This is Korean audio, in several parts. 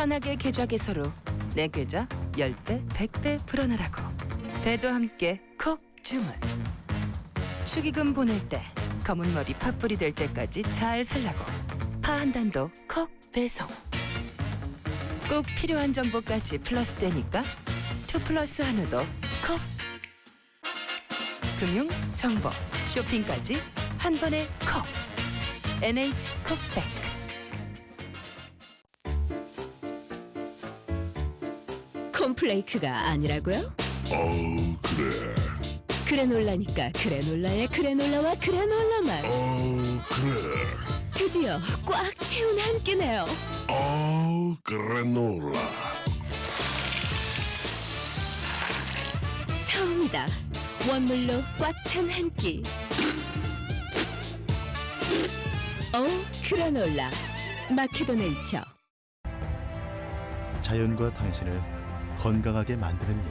편하게 계좌 개설로 내 계좌 10배, 100배 불어넣으라고. 배도 함께 콕 주문. 축의금 보낼 때 검은 머리 팥불이 될 때까지 잘 살라고. 파 한 단도 콕 배송. 꼭 필요한 정보까지 플러스 되니까 2플러스 한우도 콕. 금융, 정보, 쇼핑까지 한 번에 콕. NH콕백. 콤플레이크가 아니라고요? 그래. 그래놀라니까 그래놀라의 그래놀라와 그래놀라만 그래. 드디어 꽉 채운 한 끼네요. 그래놀라. 처음이다. 원물로 꽉 찬 한 끼. 그래놀라 마케도 네이처. 자연과 당신을 건강하게 만드는 일.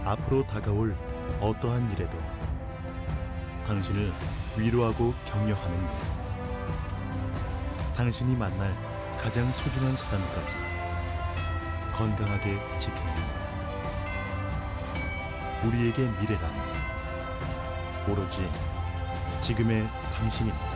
앞으로 다가올 어떠한 일에도 당신을 위로하고 격려하는 일. 당신이 만날 가장 소중한 사람까지 건강하게 지키는 일. 우리에게 미래란 오로지 지금의 당신입니다.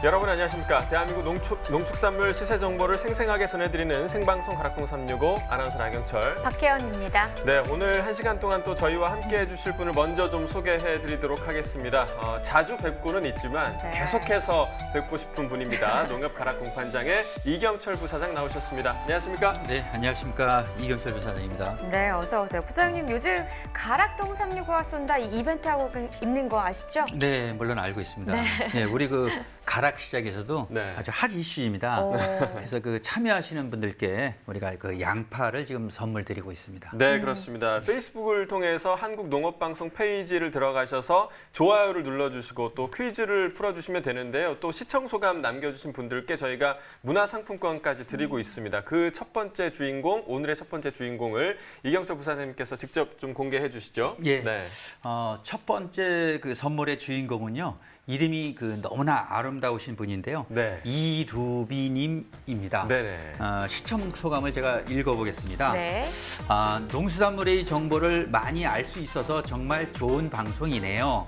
여러분 안녕하십니까. 대한민국 농축산물 시세 정보를 생생하게 전해드리는 생방송 가락동 365 아나운서 나경철, 박혜연입니다. 네, 오늘 1시간 동안 또 저희와 함께 해주실 분을 먼저 좀 소개해드리도록 하겠습니다. 자주 뵙고는 있지만 계속해서 뵙고 싶은 분입니다. 농협 가락공판장의 이경철 부사장 나오셨습니다. 안녕하십니까? 네, 안녕하십니까. 이경철 부사장입니다. 네, 어서 오세요. 부사장님, 요즘 가락동 365가 쏜다 이 이벤트 하고 있는 거 아시죠? 네, 물론 알고 있습니다. 네, 우리 그 가락 시장에서도 네. 아주 핫 이슈입니다. 그래서 그 참여하시는 분들께 우리가 그 양파를 지금 선물 드리고 있습니다. 네, 그렇습니다. 페이스북을 통해서 한국농업방송 페이지를 들어가셔서 좋아요를 눌러주시고 또 퀴즈를 풀어주시면 되는데요. 또 시청소감 남겨주신 분들께 저희가 문화상품권까지 드리고 있습니다. 그 첫 번째 주인공, 오늘의 첫 번째 주인공을 이경철 부사장님께서 직접 좀 공개해 주시죠. 예. 네. 첫 번째 그 선물의 주인공은요. 이름이 그 너무나 아름다우신 분인데요. 네. 이루비님입니다. 네네. 시청 소감을 제가 읽어보겠습니다. 네. 농수산물의 정보를 많이 알 수 있어서 정말 좋은 방송이네요.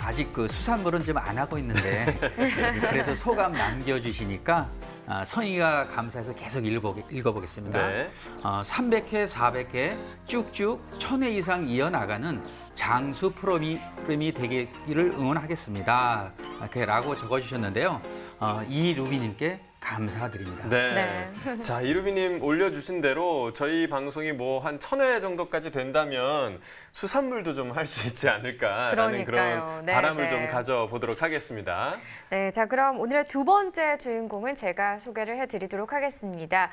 아직 그 수산물은 좀 안 하고 있는데 그래도 소감 남겨주시니까 성의가 감사해서 계속 읽어보겠습니다. 네. 300회, 400회 쭉쭉 1000회 이상 이어나가는 장수 프로그램이 되기를 응원하겠습니다. 이렇게 라고 적어주셨는데요. 이루비님께 감사드립니다. 네. 자, 이루비님 올려주신 대로 저희 방송이 뭐 한 1000회 정도까지 된다면 수산물도 좀 할 수 있지 않을까라는 그런 네, 바람을 네. 좀 가져보도록 하겠습니다. 네, 자 그럼 오늘의 두 번째 주인공은 제가 소개를 해드리도록 하겠습니다.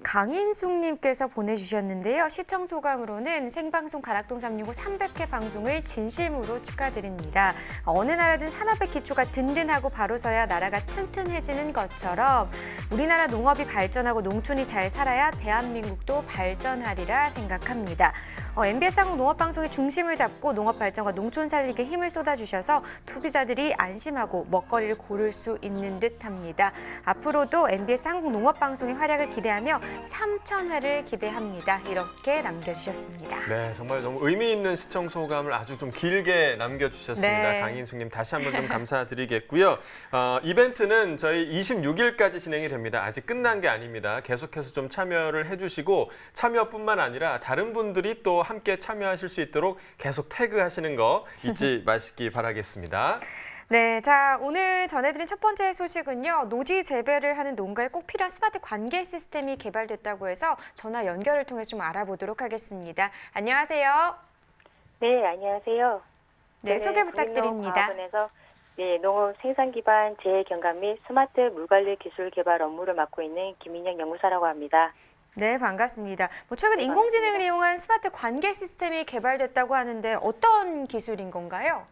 강인숙님께서 보내주셨는데요. 시청 소감으로는 생방송 가락동 365 300회 방송을 진심으로 축하드립니다. 어느 나라든 산업의 기초가 든든하고 바로 서야 나라가 튼튼해지는 것처럼 우리나라 농업이 발전하고 농촌이 잘 살아야 대한민국도 발전하리라 생각합니다. MBS 한국 농업방송의 중심을 잡고 농업 발전과 농촌 살리기에 힘을 쏟아주셔서 소비자들이 안심하고 먹거리를 고를 수 있는 듯합니다. 앞으로도 MBS 한국 농업방송의 활약을 기대하며 3000회를 기대합니다. 이렇게 남겨주셨습니다. 네, 정말 너무 의미 있는 시청 소감을 아주 좀 길게 남겨주셨습니다. 네. 강인숙님 다시 한번 좀 감사드리겠고요. 이벤트는 저희 26일까지 진행이 됩니다. 아직 끝난 게 아닙니다. 계속해서 좀 참여를 해주시고 참여뿐만 아니라 다른 분들이 또 함께 참여하실 수 있도록 계속 태그하시는 거 잊지 마시기 바라겠습니다. 네, 자 오늘 전해드린 첫 번째 소식은요. 노지 재배를 하는 농가에 꼭 필요한 스마트 관계 시스템이 개발됐다고 해서 전화 연결을 통해 좀 알아보도록 하겠습니다. 안녕하세요. 네, 안녕하세요. 네, 소개 부탁드립니다. 국민농업과학원에서 농업 생산 기반 재해 경감 및 스마트 물관리 기술 개발 업무를 맡고 있는 김인영 연구사라고 합니다. 네, 반갑습니다. 최근 네, 인공지능을 반갑습니다. 이용한 스마트 관계 시스템이 개발됐다고 하는데 어떤 기술인 건가요?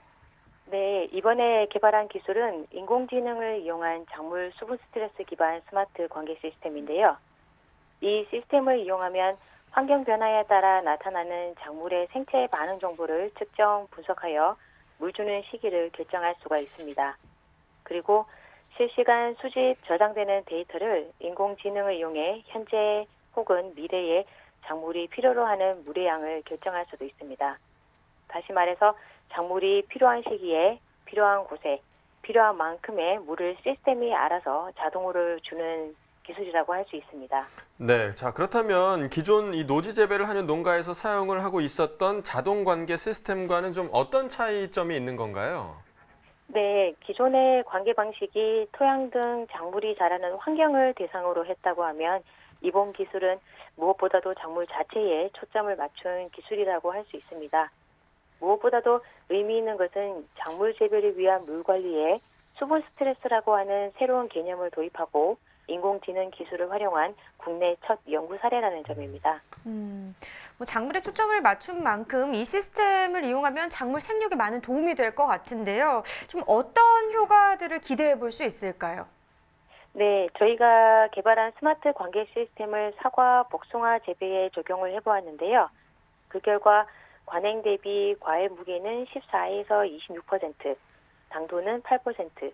네, 이번에 개발한 기술은 인공지능을 이용한 작물 수분 스트레스 기반 스마트 관계 시스템인데요. 이 시스템을 이용하면 환경 변화에 따라 나타나는 작물의 생체 반응 정보를 측정, 분석하여 물 주는 시기를 결정할 수가 있습니다. 그리고 실시간 수집, 저장되는 데이터를 인공지능을 이용해 현재 혹은 미래에 작물이 필요로 하는 물의 양을 결정할 수도 있습니다. 다시 말해서 작물이 필요한 시기에 필요한 곳에 필요한 만큼의 물을 시스템이 알아서 자동으로 주는 기술이라고 할 수 있습니다. 네, 자 그렇다면 기존 이 노지 재배를 하는 농가에서 사용을 하고 있었던 자동 관계 시스템과는 좀 어떤 차이점이 있는 건가요? 네, 기존의 관계 방식이 토양 등 작물이 자라는 환경을 대상으로 했다고 하면 이번 기술은 무엇보다도 작물 자체에 초점을 맞춘 기술이라고 할 수 있습니다. 무엇보다도 의미 있는 것은 작물 재배를 위한 물 관리에 수분 스트레스라고 하는 새로운 개념을 도입하고 인공지능 기술을 활용한 국내 첫 연구 사례라는 점입니다. 뭐 작물에 초점을 맞춘 만큼 이 시스템을 이용하면 작물 생육에 많은 도움이 될 것 같은데요. 좀 어떤 효과들을 기대해 볼 수 있을까요? 네, 저희가 개발한 스마트 관계 시스템을 사과, 복숭아 재배에 적용을 해보았는데요. 그 결과 관행 대비 과일 무게는 14에서 26%, 당도는 8%,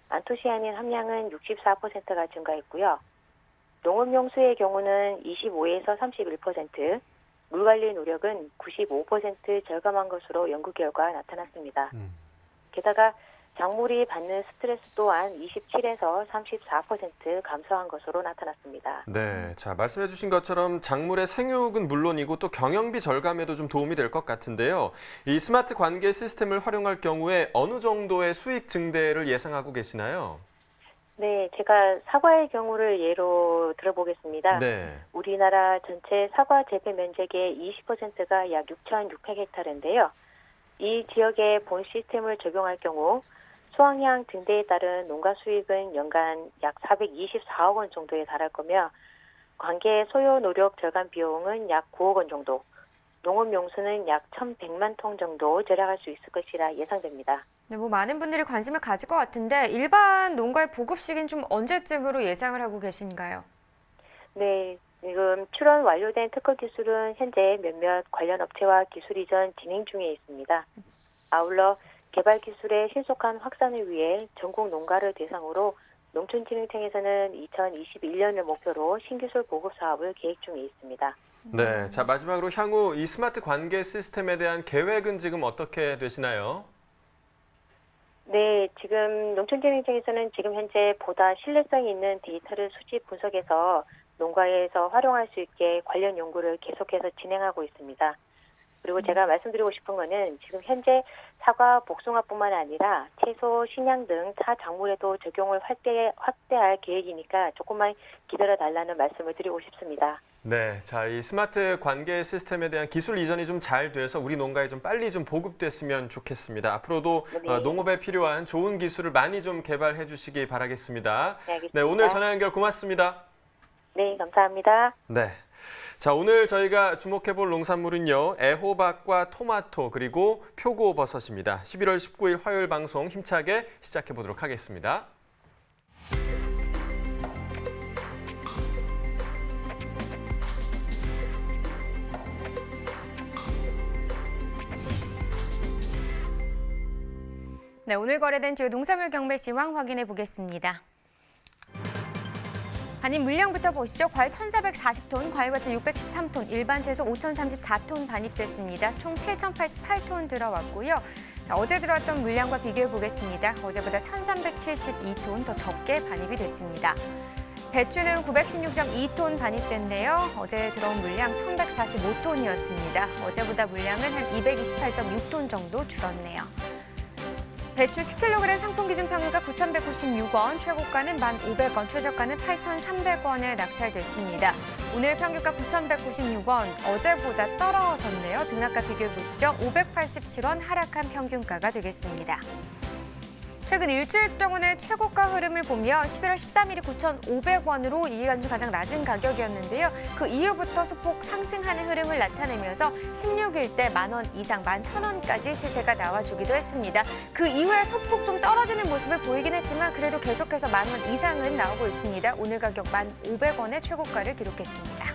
안토시아닌 함량은 64%가 증가했고요. 농업용수의 경우는 25에서 31%, 물관리 노력은 95% 절감한 것으로 연구 결과 나타났습니다. 게다가 작물이 받는 스트레스 또한 27에서 34% 감소한 것으로 나타났습니다. 네, 자 말씀해 주신 것처럼 작물의 생육은 물론이고 또 경영비 절감에도 좀 도움이 될 것 같은데요. 이 스마트 관계 시스템을 활용할 경우에 어느 정도의 수익 증대를 예상하고 계시나요? 네, 제가 사과의 경우를 예로 들어보겠습니다. 네. 우리나라 전체 사과 재배 면적의 20%가 약 6,600헥타르인데요. 이 지역에 본 시스템을 적용할 경우 수확량 증대에 따른 농가 수익은 연간 약 424억 원 정도에 달할 거며 관계 소요 노력 절감 비용은 약 9억 원 정도, 농업 용수는 약 1,100만 통 정도 절약할 수 있을 것이라 예상됩니다. 네, 뭐 많은 분들이 관심을 가질 것 같은데 일반 농가의 보급 시기는 좀 언제쯤으로 예상을 하고 계신가요? 네, 지금 출원 완료된 특허 기술은 현재 몇몇 관련 업체와 기술 이전 진행 중에 있습니다. 아울러 개발 기술의 신속한 확산을 위해 전국 농가를 대상으로 농촌진흥청에서는 2021년을 목표로 신기술 보급 사업을 계획 중에 있습니다. 네, 자 마지막으로 향후 이 스마트 관계 시스템에 대한 계획은 지금 어떻게 되시나요? 네, 지금 농촌진흥청에서는 지금 현재 보다 신뢰성이 있는 데이터를 수집 분석해서 농가에서 활용할 수 있게 관련 연구를 계속해서 진행하고 있습니다. 그리고 제가 말씀드리고 싶은 거는 지금 현재 사과, 복숭아뿐만 아니라 채소, 식량 등 타 작물에도 적용을 확대할 계획이니까 조금만 기다려달라는 말씀을 드리고 싶습니다. 네, 자 이 스마트 관계 시스템에 대한 기술 이전이 좀 잘 돼서 우리 농가에 좀 빨리 좀 보급됐으면 좋겠습니다. 앞으로도 네. 농업에 필요한 좋은 기술을 많이 좀 개발해 주시기 바라겠습니다. 네, 알겠습니다. 네, 오늘 전화 연결 고맙습니다. 네, 감사합니다. 네. 자, 오늘 저희가 주목해볼 농산물은요, 애호박과 토마토 그리고 표고버섯입니다. 11월 19일 화요일 방송 힘차게 시작해 보도록 하겠습니다. 네, 오늘 거래된 주요 농산물 경매 시황 확인해 보겠습니다. 반입 물량부터 보시죠. 과일 1,440톤, 과일과채 613톤, 일반 채소 5,034톤 반입됐습니다. 총 7,088톤 들어왔고요. 자, 어제 들어왔던 물량과 비교해 보겠습니다. 어제보다 1,372톤 더 적게 반입이 됐습니다. 배추는 916.2톤 반입됐네요. 어제 들어온 물량 1,145톤이었습니다. 어제보다 물량은 한 228.6톤 정도 줄었네요. 배추 10kg 상품 기준 평유가 9,196원, 최고가는 1,500원, 최저가는 8,300원에 낙찰됐습니다. 오늘 평균가 9,196원, 어제보다 떨어졌네요. 등락가 비교해 보시죠. 587원 하락한 평균가가 되겠습니다. 최근 일주일 동안의 최고가 흐름을 보면 11월 13일이 9,500원으로 이해간 중 가장 낮은 가격이었는데요. 그 이후부터 소폭 상승하는 흐름을 나타내면서 16일 때 10,000원 이상 11,000원까지 시세가 나와주기도 했습니다. 그 이후에 소폭 좀 떨어지는 모습을 보이긴 했지만 그래도 계속해서 10,000원 이상은 나오고 있습니다. 오늘 가격 1,500원의 최고가를 기록했습니다.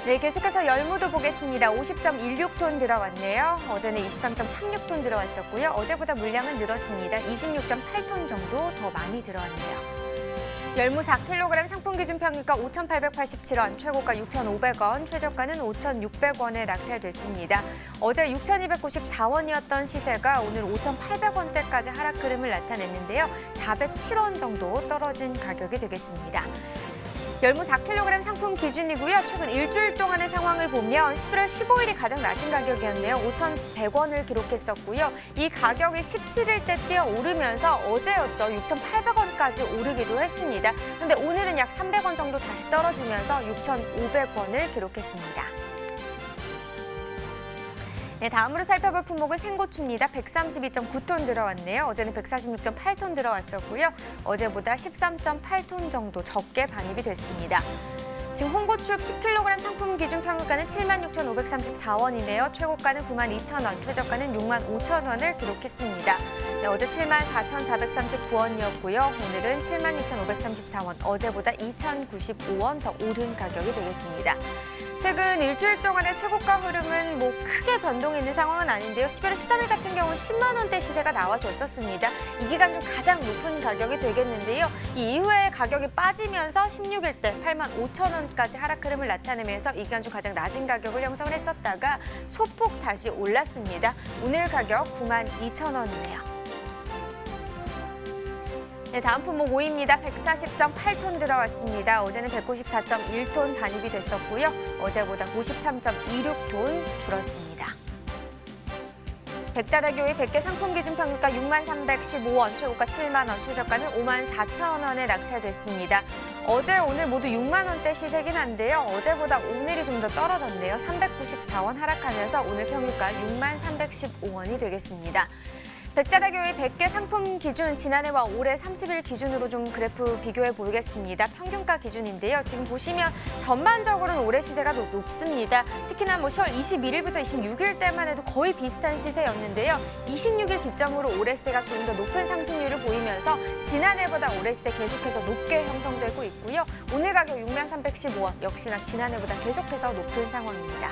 네, 계속해서 열무도 보겠습니다. 50.16톤 들어왔네요. 어제는 23.36톤 들어왔었고요. 어제보다 물량은 늘었습니다. 26.8톤 정도 더 많이 들어왔네요. 열무 4kg 상품 기준 평균가 5,887원, 최고가 6,500원, 최저가는 5,600원에 낙찰됐습니다. 어제 6,294원이었던 시세가 오늘 5,800원대까지 하락 흐름을 나타냈는데요. 407원 정도 떨어진 가격이 되겠습니다. 열무 4kg 상품 기준이고요. 최근 일주일 동안의 상황을 보면 11월 15일이 가장 낮은 가격이었네요. 5,100원을 기록했었고요. 이 가격이 17일 때 뛰어오르면서 어제였죠. 6,800원까지 오르기도 했습니다. 그런데 오늘은 약 300원 정도 다시 떨어지면서 6,500원을 기록했습니다. 네, 다음으로 살펴볼 품목은 생고추입니다. 132.9톤 들어왔네요. 어제는 146.8톤 들어왔었고요. 어제보다 13.8톤 정도 적게 반입이 됐습니다. 지금 홍고추 10kg 상품 기준 평균가는 76,534원이네요. 최고가는 92,000원, 최저가는 65,000원을 기록했습니다. 네, 어제 74,439원이었고요. 오늘은 76,534원, 어제보다 2,095원 더 오른 가격이 되겠습니다. 최근 일주일 동안의 최고가 흐름은 크게 변동이 있는 상황은 아닌데요. 11월 13일 같은 경우는 10만 원대 시세가 나와줬었습니다. 이 기간 중 가장 높은 가격이 되겠는데요. 이 이후에 가격이 빠지면서 16일 때 85,000원까지 하락 흐름을 나타내면서 이 기간 중 가장 낮은 가격을 형성을 했었다가 소폭 다시 올랐습니다. 오늘 가격 92,000원이네요. 네, 다음 품목 5위입니다. 140.8톤 들어왔습니다. 어제는 194.1톤 반입이 됐었고요. 어제보다 93.26톤 줄었습니다. 백다대교의 100개 상품 기준 평균가 6315원, 최고가 7만 원, 최저가는 54,000원에 낙찰됐습니다. 어제, 오늘 모두 6만 원대 시세긴 한데요. 어제보다 오늘이 좀 더 떨어졌네요. 394원 하락하면서 오늘 평균가 6315원이 되겠습니다. 백다대교의 100개 상품 기준 지난해와 올해 30일 기준으로 좀 그래프 비교해 보겠습니다. 평균가 기준인데요. 지금 보시면 전반적으로는 올해 시세가 높습니다. 특히나 10월 21일부터 26일 때만 해도 거의 비슷한 시세였는데요. 26일 기점으로 올해 시세가 조금 더 높은 상승률을 보이면서 지난해보다 올해 시세 계속해서 높게 형성되고 있고요. 오늘 가격 6315원, 역시나 지난해보다 계속해서 높은 상황입니다.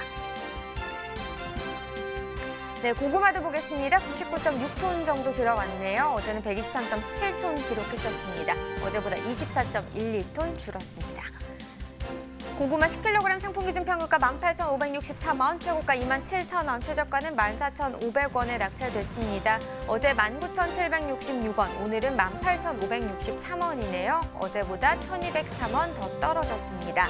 네, 고구마도 보겠습니다. 99.6톤 정도 들어왔네요. 어제는 123.7톤 기록했었습니다. 어제보다 24.12톤 줄었습니다. 고구마 10kg 상품 기준 평균가 18,563원, 최고가 27,000원, 최저가는 14,500원에 낙찰됐습니다. 어제 19,766원, 오늘은 18,563원이네요. 어제보다 1,203원 더 떨어졌습니다.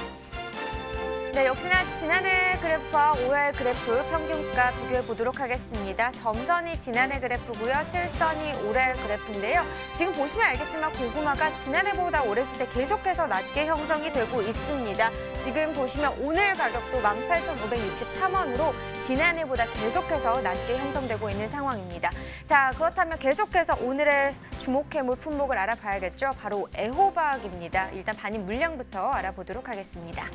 네, 역시나 지난해 그래프와 올해 그래프 평균가 비교해 보도록 하겠습니다. 점선이 지난해 그래프고요. 실선이 올해 그래프인데요. 지금 보시면 알겠지만 고구마가 지난해보다 올해 시세 계속해서 낮게 형성이 되고 있습니다. 지금 보시면 오늘 가격도 18,563원으로 지난해보다 계속해서 낮게 형성되고 있는 상황입니다. 자, 그렇다면 계속해서 오늘의 주목해볼 품목을 알아봐야겠죠. 바로 애호박입니다. 일단 반입 물량부터 알아보도록 하겠습니다.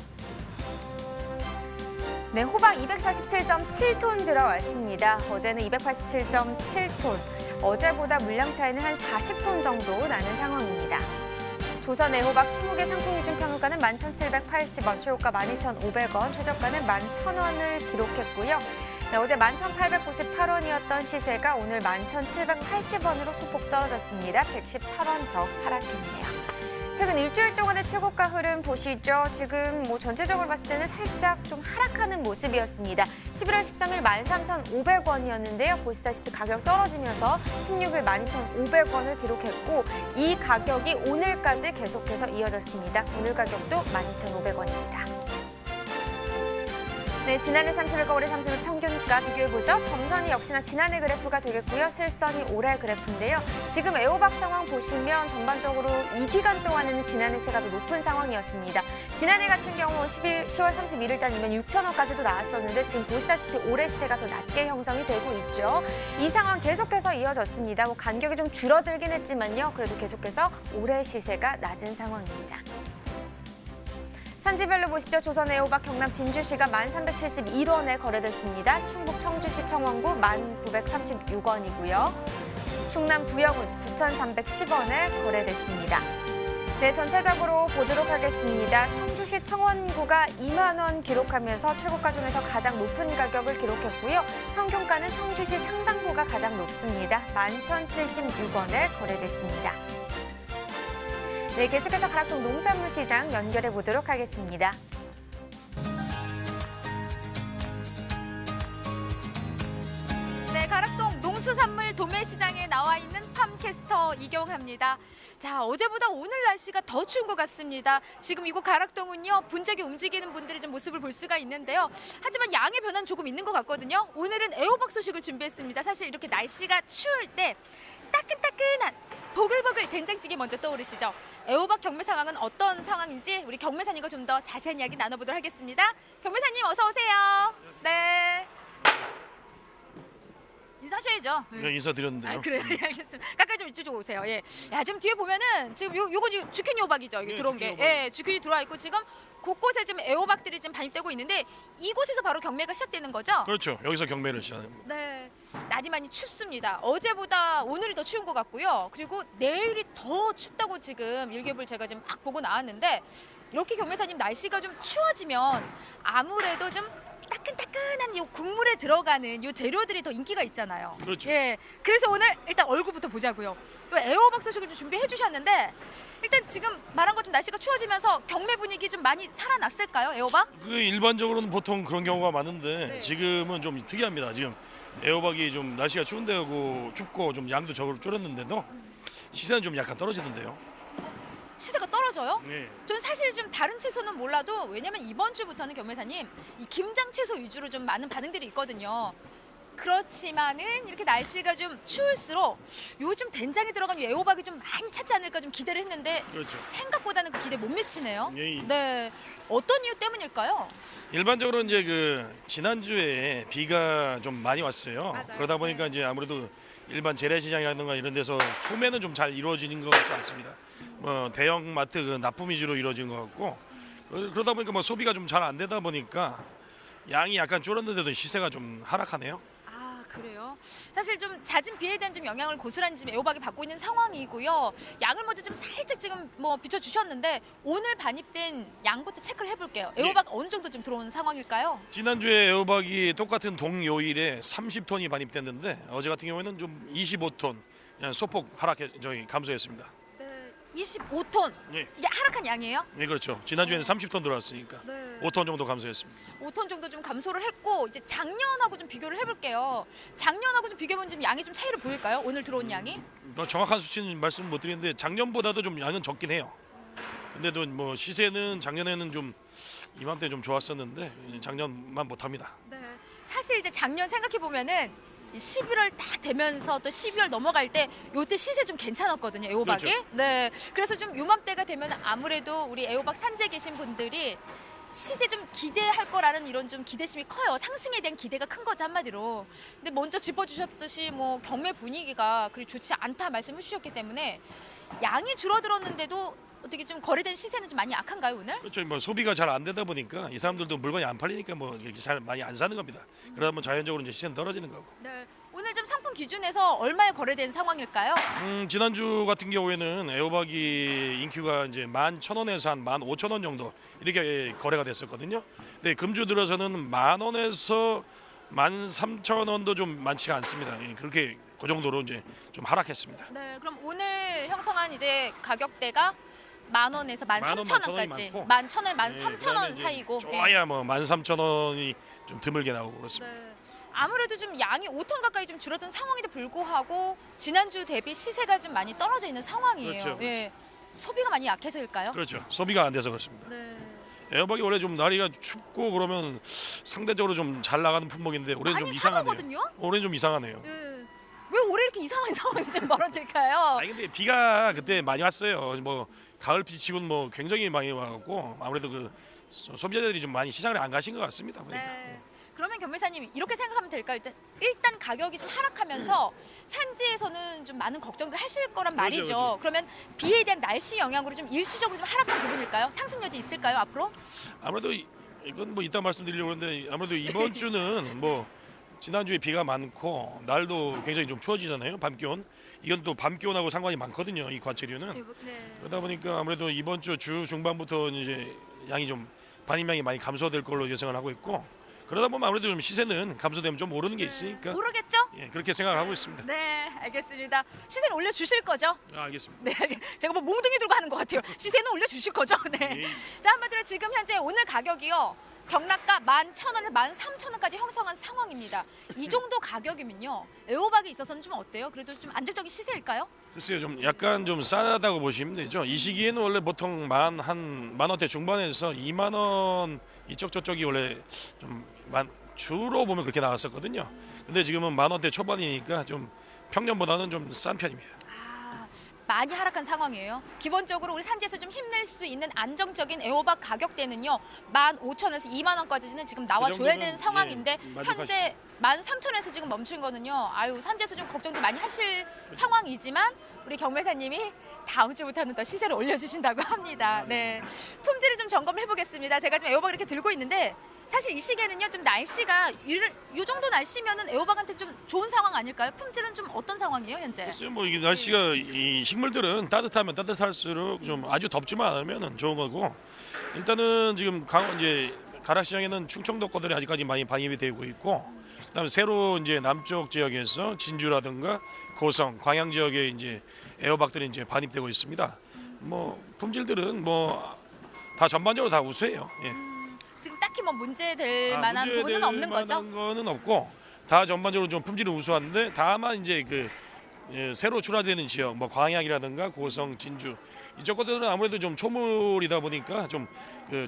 네, 호박 247.7톤 들어왔습니다. 어제는 287.7톤, 어제보다 물량 차이는 한 40톤 정도 나는 상황입니다. 조선 애호박 20개 상품 기준 평균가는 11,780원, 최고가 12,500원, 최저가는 11,000원을 기록했고요. 네, 어제 11,898원이었던 시세가 오늘 11,780원으로 소폭 떨어졌습니다. 118원 더 하락했네요. 최근 일주일 동안의 최고가 흐름 보시죠. 지금 전체적으로 봤을 때는 살짝 좀 하락하는 모습이었습니다. 11월 13일 13,500원이었는데요. 보시다시피 가격 떨어지면서 16일 12,500원을 기록했고 이 가격이 오늘까지 계속해서 이어졌습니다. 오늘 가격도 12,500원입니다. 네, 지난해 30일과 올해 30일 평균가 비교해보죠. 점선이 역시나 지난해 그래프가 되겠고요. 실선이 올해 그래프인데요. 지금 애호박 상황 보시면 전반적으로 이 기간 동안에는 지난해 세가 더 높은 상황이었습니다. 지난해 같은 경우 10월 31일 단이면 6,000원까지도 나왔었는데 지금 보시다시피 올해 세가 더 낮게 형성이 되고 있죠. 이 상황 계속해서 이어졌습니다. 간격이 좀 줄어들긴 했지만요. 그래도 계속해서 올해 시세가 낮은 상황입니다. 산지별로 보시죠. 조선 애호박 경남 진주시가 1,371원에 거래됐습니다. 충북 청주시 청원구 1,936원이고요. 충남 부영은 9,310원에 거래됐습니다. 네, 전체적으로 보도록 하겠습니다. 청주시 청원구가 2만 원 기록하면서 최고가 중에서 가장 높은 가격을 기록했고요. 평균가는 청주시 상당구가 가장 높습니다. 11,076원에 거래됐습니다. 네, 계속해서 가락동 농산물 시장 연결해 보도록 하겠습니다. 네, 가락동 농수산물 도매시장에 나와 있는 팜캐스터 이경합니다. 자, 어제보다 오늘 날씨가 더 추운 것 같습니다. 지금 이곳 가락동은요, 분주하게 움직이는 분들의 좀 모습을 볼 수가 있는데요. 하지만 양의 변화는 조금 있는 것 같거든요. 오늘은 애호박 소식을 준비했습니다. 사실 이렇게 날씨가 추울 때 따끈따끈한 보글보글 된장찌개 먼저 떠오르시죠. 애호박 경매 상황은 어떤 상황인지 우리 경매사님과 좀 더 자세한 이야기 나눠보도록 하겠습니다. 경매사님 어서 오세요. 네. 인사하셔야죠. 네, 인사드렸는데요. 아, 그래요? 알겠습니다. 가까이 좀 이쪽으로 오세요. 예. 야, 지금 뒤에 보면은 지금 요거 지금 주키니 호박이죠. 이게 네, 들어온 게. 주키니 호박. 예, 주키니 들어와 있고 지금 곳곳에 지금 애호박들이 지금 반입되고 있는데 이곳에서 바로 경매가 시작되는 거죠? 그렇죠. 여기서 경매를 시작합니다. 네. 날이 많이 춥습니다. 어제보다 오늘이 더 추운 것 같고요. 그리고 내일이 더 춥다고 지금 일기예보를 제가 지금 막 보고 나왔는데 이렇게 경매사님 날씨가 좀 추워지면 아무래도 좀 따끈따끈한 이 국물에 들어가는 이 재료들이 더 인기가 있잖아요. 그렇죠. 예. 그래서 오늘 일단 얼굴부터 보자고요. 또 애호박 소식을 좀 준비해 주셨는데 일단 지금 말한 것처럼 날씨가 추워지면서 경매 분위기 좀 많이 살아났을까요, 애호박? 그 일반적으로는 보통 그런 경우가 많은데 네. 지금은 좀 특이합니다. 지금 애호박이 좀 날씨가 추운데고 춥고 좀 양도 적으로 줄었는데도 시세는 좀 약간 떨어지는데요. 시세가 떨어져요? 네. 전 사실 좀 다른 채소는 몰라도 왜냐면 이번 주부터는 경매사님 이 김장 채소 위주로 좀 많은 반응들이 있거든요. 그렇지만은 이렇게 날씨가 좀 추울수록 요즘 된장에 들어간 이 애호박이 좀 많이 찾지 않을까 좀 기대를 했는데 그렇죠. 생각보다는 그 기대 못 미치네요. 예, 예. 네, 어떤 이유 때문일까요? 일반적으로 이제 그 지난주에 비가 좀 많이 왔어요. 맞아요. 그러다 보니까 네. 이제 아무래도 일반 재래시장이라든가 이런 데서 소매는 좀 잘 이루어지는 것 같지 않습니다. 뭐 대형 마트 그 납품 위주로 이루어진 것 같고 그러다 보니까 뭐 소비가 좀 잘 안 되다 보니까 양이 약간 줄었는데도 시세가 좀 하락하네요. 아, 그래요? 사실 좀 잦은 비에 대한 좀 영향을 고스란히 지금 애호박이 받고 있는 상황이고요. 양을 먼저 좀 살짝 지금 뭐 비춰주셨는데 오늘 반입된 양부터 체크를 해볼게요. 애호박 어느 정도 좀 들어온 상황일까요? 지난주에 애호박이 똑같은 동요일에 30톤이 반입됐는데 어제 같은 경우에는 좀 25톤 그냥 소폭 감소했습니다. 네, 25톤. 네. 이게 하락한 양이에요? 네, 그렇죠. 지난주에는 30톤 들어왔으니까 네. 5톤 정도 감소했습니다. 5톤 정도 좀 감소를 했고 이제 작년하고 좀 비교를 해볼게요. 작년하고 좀 비교해보면 좀 양이 좀 차이를 보일까요? 오늘 들어온 양이? 뭐 정확한 수치는 말씀 못 드리는데 작년보다도 좀 양은 적긴 해요. 근데도 뭐 시세는 작년에는 좀 이맘때 좀 좋았었는데 작년만 못합니다. 네. 사실 이제 작년 생각해 보면은 11월 딱 되면서 또 12월 넘어갈 때 요때 시세 좀 괜찮았거든요, 애호박이. 그렇죠. 네. 그래서 좀 요맘때가 되면 아무래도 우리 애호박 산지에 계신 분들이 시세 좀 기대할 거라는 이런 좀 기대심이 커요. 상승에 대한 기대가 큰 거죠, 한마디로. 근데 먼저 짚어주셨듯이 뭐 경매 분위기가 그리 좋지 않다 말씀해 주셨기 때문에 양이 줄어들었는데도 어떻게 좀 거래된 시세는 좀 많이 약한가요, 오늘? 그렇죠. 뭐 소비가 잘 안 되다 보니까 이 사람들도 물건이 안 팔리니까 뭐 이렇게 잘 많이 안 사는 겁니다. 그러다 보면 자연적으로 이제 시세는 떨어지는 거고. 네. 오늘 좀 상품 기준에서 얼마에 거래된 상황일까요? 지난주 같은 경우에는 애호박이 인큐가 이제 11,000원에서 한 15,000원 정도 이렇게 거래가 됐었거든요. 근데 금주 들어서는 10,000원에서 13,000원도 좀 많지가 않습니다. 그렇게 그 정도로 이제 좀 하락했습니다. 네, 그럼 오늘 형성한 이제 가격대가 10,000원에서 13,000원까지, 11,000원, 13,000원 사이고. 좋아야 뭐 13,000원이 좀 드물게 나오고 그렇습니다. 네. 아무래도 좀 양이 5톤 가까이 좀 줄어든 상황에도 불구하고 지난주 대비 시세가 좀 많이 떨어져 있는 상황이에요. 그렇죠, 예. 소비가 많이 약해서일까요? 그렇죠. 소비가 안 돼서 그렇습니다. 네. 애호박이 원래 좀 날이가 춥고 그러면 상대적으로 좀 잘 나가는 품목인데 올해는 좀 많이 이상하네요. 상하거든요? 올해는 좀 이상하네요. 예. 왜 올해 이렇게 이상한 상황이 좀 벌어질까요? 아니 근데 비가 그때 많이 왔어요. 뭐 가을 비치고는 뭐 굉장히 많이 와갖고 아무래도 그 소비자들이 좀 많이 시장을 안 가신 것 같습니다. 보니까. 네. 그러면 견매사님 이렇게 생각하면 될까요? 일단 가격이 좀 하락하면서 산지에서는 좀 많은 걱정들 하실 거란 말이죠. 그렇죠. 그러면 비에 대한 날씨 영향으로 좀 일시적으로 좀 하락한 부분일까요? 상승 여지 있을까요 앞으로? 아무래도 이건 뭐 이따 말씀드리려고 하는데 아무래도 이번 주는 뭐 지난주에 비가 많고 날도 굉장히 좀 추워지잖아요. 밤 기온. 이건 또 밤 기온하고 상관이 많거든요. 이 과체류는. 네. 그러다 보니까 아무래도 이번 주 중반부터 이제 양이 좀 반입량이 많이 감소될 걸로 예상을 하고 있고 그러다 보면 아무래도 좀 시세는 감소되면 좀 오르는 게 있으니까 모르겠죠? 예, 그렇게 생각하고 있습니다. 네, 알겠습니다. 시세는 올려주실 거죠? 알겠습니다. 네, 제가 뭐 몽둥이 들고 하는 것 같아요. 시세는 올려주실 거죠? 네. 예. 자, 한마디로 지금 현재 오늘 가격이요. 경락가 11,000원에서 13,000원까지 형성한 상황입니다. 이 정도 가격이면요. 애호박에 있어서는 좀 어때요? 그래도 좀 안정적인 시세일까요? 글쎄요, 좀 약간 좀 싸다고 보시면 되죠. 이 시기에는 원래 보통 만 원대 중반에서 2만 원 이쪽 저쪽이 원래 좀 주로 보면 그렇게 나왔었거든요. 근데 지금은 만 원대 초반이니까 좀 평년보다는 좀 싼 편입니다. 많이 하락한 상황이에요. 기본적으로 우리 산지에서 좀 힘낼 수 있는 안정적인 애호박 가격대는요. 15,000원에서 2만 원까지는 지금 나와줘야 정도는, 되는 상황인데 예, 현재 13,000원에서 지금 멈춘 거는요. 아유, 산지에서 좀 걱정도 많이 하실 상황이지만 우리 경매사님이 다음 주부터는 더 시세를 올려주신다고 합니다. 네, 품질을 좀 점검을 해보겠습니다. 제가 지금 애호박 이렇게 들고 있는데 사실 이 시기에는요 좀 날씨가 이 정도 날씨면은 애호박한테 좀 좋은 상황 아닐까요? 품질은 좀 어떤 상황이에요 현재? 글쎄요, 뭐 이게 날씨가 이 식물들은 따뜻하면 따뜻할수록 좀 아주 덥지만 않으면 좋은 거고 일단은 지금 이제 가락시장에는 충청도 거들이 아직까지 많이 방입이 되고 있고 그다음에 새로 이제 남쪽 지역에서 진주라든가 고성, 광양 지역에 이제 애호박들이 이제 반입되고 있습니다. 뭐 품질들은 뭐 다 전반적으로 다 우수해요. 예. 지금 딱히 뭐 문제될 만한 부분은 없는 거죠? 거는 없고 다 전반적으로 좀 품질은 우수한데 다만 이제 새로 출하되는 지역 뭐 광양이라든가 고성, 진주 이쪽 것들은 아무래도 좀 초물이다 보니까 좀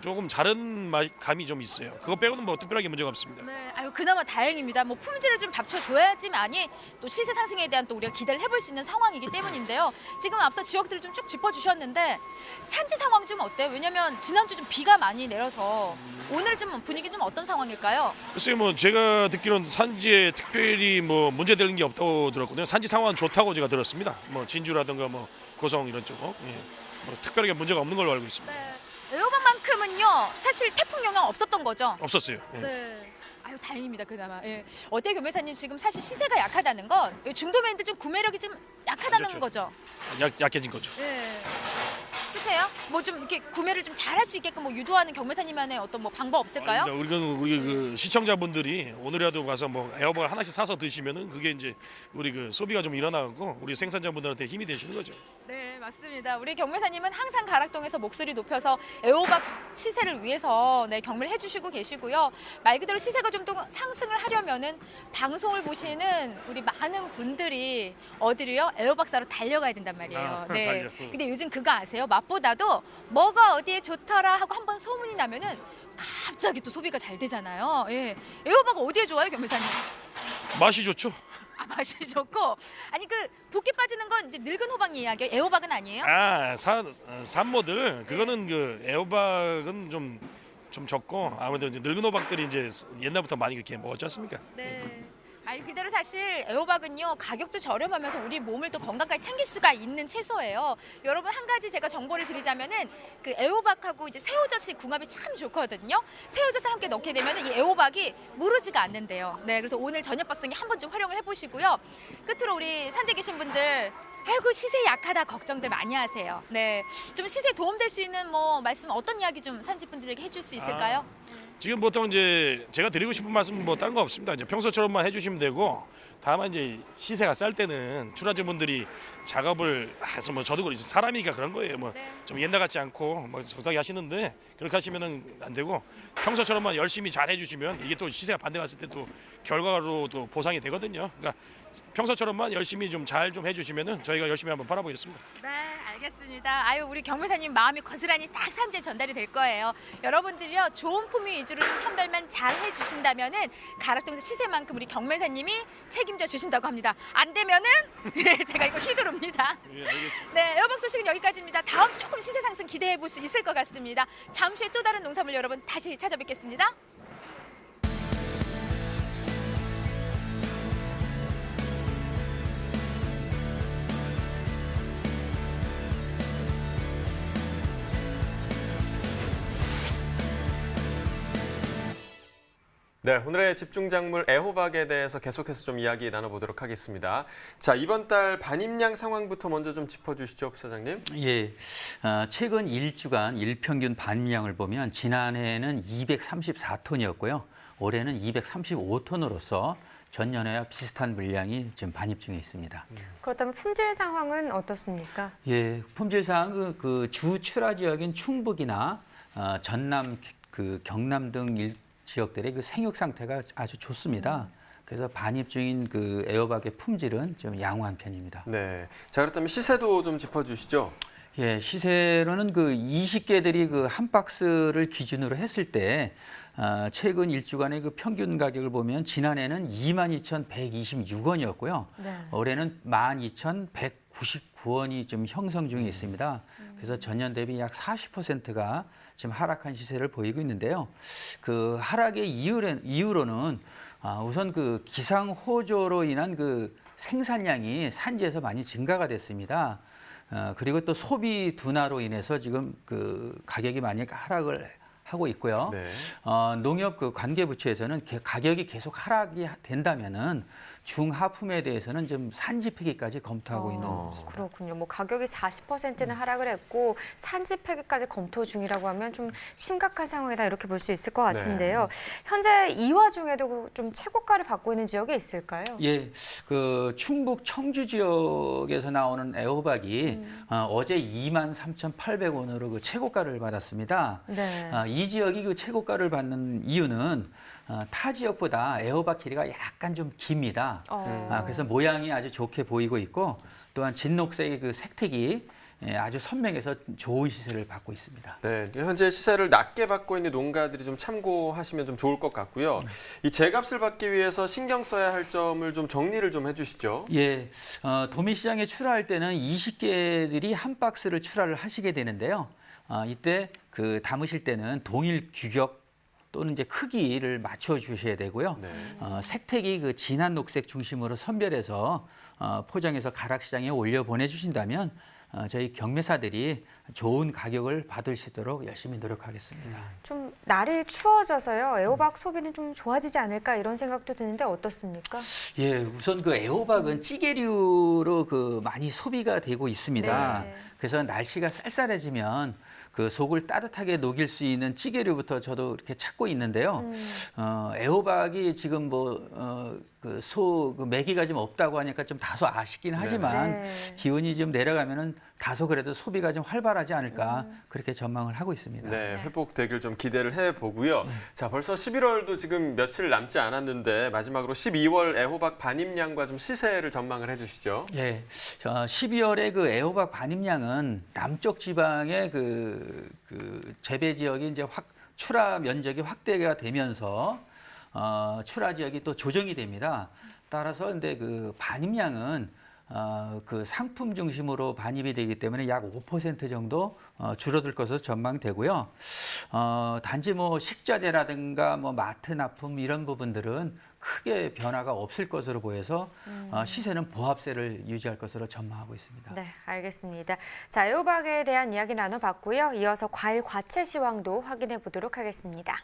조금 다른 감이 좀 있어요. 그거 빼고는 뭐 특별하게 문제가 없습니다. 네, 아유 그나마 다행입니다. 뭐 품질을 좀 받쳐줘야지만이 또 시세 상승에 대한 또 우리가 기대를 해볼 수 있는 상황이기 때문인데요. 지금 앞서 지역들을 좀 쭉 짚어주셨는데 산지 상황 좀 어때요? 왜냐면 지난주 좀 비가 많이 내려서 오늘 좀 분위기 좀 어떤 상황일까요? 글쎄요, 뭐 제가 듣기로는 산지에 특별히 뭐 문제되는 게 없다고 들었거든요. 산지 상황은 좋다고 제가 들었습니다. 뭐 진주라든가 뭐 고성 이런 쪽, 예. 뭐 특별하게 문제가 없는 걸로 알고 있습니다. 네, 애호박만큼은요 사실 태풍 영향 없었던 거죠? 없었어요. 예. 네. 아유 다행입니다 그나마. 예. 어때요 경매사님 지금 사실 시세가 약하다는 건 중도매인들 좀 구매력이 좀 약하다는 그렇죠. 거죠? 약해진 거죠. 예. 그렇세요? 뭐 좀 이렇게 구매를 좀 잘할 수 있게끔 뭐 유도하는 경매사님만의 어떤 뭐 방법 없을까요? 우리 그 시청자분들이 오늘이라도 가서 뭐 애호박을 하나씩 사서 드시면은 그게 이제 우리 그 소비가 좀 일어나고 우리 생산자분들한테 힘이 되시는 거죠. 네 맞습니다. 우리 경매사님은 항상 가락동에서 목소리 높여서 애호박 시세를 위해서 네, 경매를 해주시고 계시고요. 말 그대로 시세가 좀 더 상승을 하려면은 방송을 보시는 우리 많은 분들이 어디로요? 애호박 사러 달려가야 된단 말이에요. 네. 달려. 근데 요즘 그거 아세요? 맛보다도 뭐가 어디에 좋더라 하고 한번 소문이 나면은 갑자기 또 소비가 잘 되잖아요. 예. 애호박 어디에 좋아요, 경매사님? 맛이 좋죠. 아, 맛이 좋고 아니 그 붓기 빠지는 건 이제 늙은 호박 이야기예요. 애호박은 아니에요? 산모들 그거는 그 애호박은 좀 적고 아무래도 이제 늙은 호박들이 이제 옛날부터 많이 그렇게 먹었지 않습니까? 네. 말 그대로 사실 애호박은요 가격도 저렴하면서 우리 몸을 또 건강까지 챙길 수가 있는 채소예요. 여러분 한 가지 제가 정보를 드리자면은 그 애호박하고 이제 새우젓이 궁합이 참 좋거든요. 새우젓을 함께 넣게 되면은 이 애호박이 무르지가 않는데요. 네, 그래서 오늘 저녁 밥상에 한번 좀 활용을 해보시고요. 끝으로 우리 산재 계신 분들. 아이고 시세 약하다 걱정들 많이 하세요. 네, 좀 시세 도움될 수 있는 뭐 말씀 어떤 이야기 좀 산지 분들에게 해줄 수 있을까요? 지금 보통 이제 제가 드리고 싶은 말씀은 뭐 다른 거 없습니다. 이제 평소처럼만 해주시면 되고 다만 이제 시세가 쌀 때는 출하자분들이 작업을 해서 뭐 저도 그렇지 사람이니까 그런 거예요. 뭐 좀 옛날 같지 않고 뭐 적당히 하시는데 그렇게 하시면은 안 되고 평소처럼만 열심히 잘 해주시면 이게 또 시세가 반대 갔을 때 또 결과로 또 보상이 되거든요. 그러니까 평소처럼만 열심히 좀 잘 좀 해주시면은 저희가 열심히 한번 팔아보겠습니다. 네, 알겠습니다. 아유, 우리 경매사님 마음이 고스란히 딱 산지에 전달이 될 거예요. 여러분들이요, 좋은 품위 위주로 좀 선별만 잘 해주신다면은 가락동에서 시세만큼 우리 경매사님이 책임져 주신다고 합니다. 안 되면은 네, 제가 이거 휘두릅니다. 예, 알겠습니다. 네, 애호박 소식은 여기까지입니다. 다음 주 조금 시세 상승 기대해 볼 수 있을 것 같습니다. 잠시 후에 또 다른 농산물 여러분 다시 찾아뵙겠습니다. 네, 오늘의 집중작물 애호박에 대해서 계속해서 좀 이야기 나눠보도록 하겠습니다. 자, 이번 달 반입량 상황부터 먼저 좀 짚어주시죠, 부사장님. 예, 최근 1주간 일평균 반입량을 보면 지난해에는 234톤이었고요. 올해는 235톤으로서 전년회와 비슷한 물량이 지금 반입 중에 있습니다. 그렇다면 품질 상황은 어떻습니까? 예, 품질 상황은 그 주 출하 지역인 충북이나 전남, 경남 등 지역들의 그 생육 상태가 아주 좋습니다. 그래서 반입 중인 그 애호박의 품질은 좀 양호한 편입니다. 네, 자 그렇다면 시세도 좀 짚어주시죠. 예, 시세로는 그 20개들이 그 한 박스를 기준으로 했을 때 최근 1주간의 그 평균 가격을 보면 지난해는 22,126원이었고요. 네. 올해는 12,199원이 좀 형성 중에 있습니다. 그래서 전년 대비 약 40%가 지금 하락한 시세를 보이고 있는데요. 그 하락의 이유로는 우선 그 기상 호조로 인한 그 생산량이 산지에서 많이 증가가 됐습니다. 그리고 또 소비 둔화로 인해서 지금 그 가격이 많이 하락을 하고 있고요. 네. 농협 그 관계부처에서는 가격이 계속 하락이 된다면은 중하품에 대해서는 좀 산지 폐기까지 검토하고 있는 것입니다. 그렇군요. 뭐 가격이 40%는 하락을 했고 산지 폐기까지 검토 중이라고 하면 좀 심각한 상황이다 이렇게 볼 수 있을 것 같은데요. 현재 이 와중에도 좀 최고가를 받고 있는 지역이 있을까요? 예, 그 충북 청주 지역에서 나오는 애호박이 어제 23,800원으로 그 최고가를 받았습니다. 네. 이 지역이 그 최고가를 받는 이유는 타 지역보다 애호박 길이가 약간 좀 깁니다. 그래서 모양이 아주 좋게 보이고 있고 또한 진녹색의 그 색택이 아주 선명해서 좋은 시세를 받고 있습니다. 네, 현재 시세를 낮게 받고 있는 농가들이 좀 참고하시면 좀 좋을 것 같고요. 이 제값을 받기 위해서 신경 써야 할 점을 좀 정리를 좀 해주시죠. 예, 도매시장에 출하할 때는 20개들이 한 박스를 출하를 하시게 되는데요. 이때 그 담으실 때는 동일 규격 또는 이제 크기를 맞춰 주셔야 되고요. 네. 색택이 그 진한 녹색 중심으로 선별해서 포장해서 가락시장에 올려 보내주신다면 저희 경매사들이 좋은 가격을 받을 수 있도록 열심히 노력하겠습니다. 좀 날이 추워져서요. 애호박 소비는 좀 좋아지지 않을까 이런 생각도 드는데 어떻습니까? 예, 우선 그 애호박은 찌개류로 그 많이 소비가 되고 있습니다. 네. 그래서 날씨가 쌀쌀해지면 그 속을 따뜻하게 녹일 수 있는 찌개류부터 저도 이렇게 찾고 있는데요. 애호박이 지금 그 메기가 좀 없다고 하니까 좀 다소 아쉽긴 하지만 네. 기온이 좀 내려가면은 다소 그래도 소비가 좀 활발하지 않을까 그렇게 전망을 하고 있습니다. 네, 회복되길 좀 기대를 해보고요. 자, 벌써 11월도 지금 며칠 남지 않았는데 마지막으로 12월 애호박 반입량과 좀 시세를 전망을 해주시죠. 예, 12월에 그 애호박 반입량은 남쪽 지방의 그 재배 지역이 이제 출하 면적이 확대가 되면서 출하 지역이 또 조정이 됩니다. 따라서 근데 그 반입량은 그 상품 중심으로 반입이 되기 때문에 약 5% 정도 줄어들 것으로 전망되고요. 단지 뭐 식자재라든가 뭐 마트 납품 이런 부분들은 크게 변화가 없을 것으로 보여서 시세는 보합세를 유지할 것으로 전망하고 있습니다. 네, 알겠습니다. 자, 애호박에 대한 이야기 나눠봤고요. 이어서 과일 과채 시황도 확인해 보도록 하겠습니다.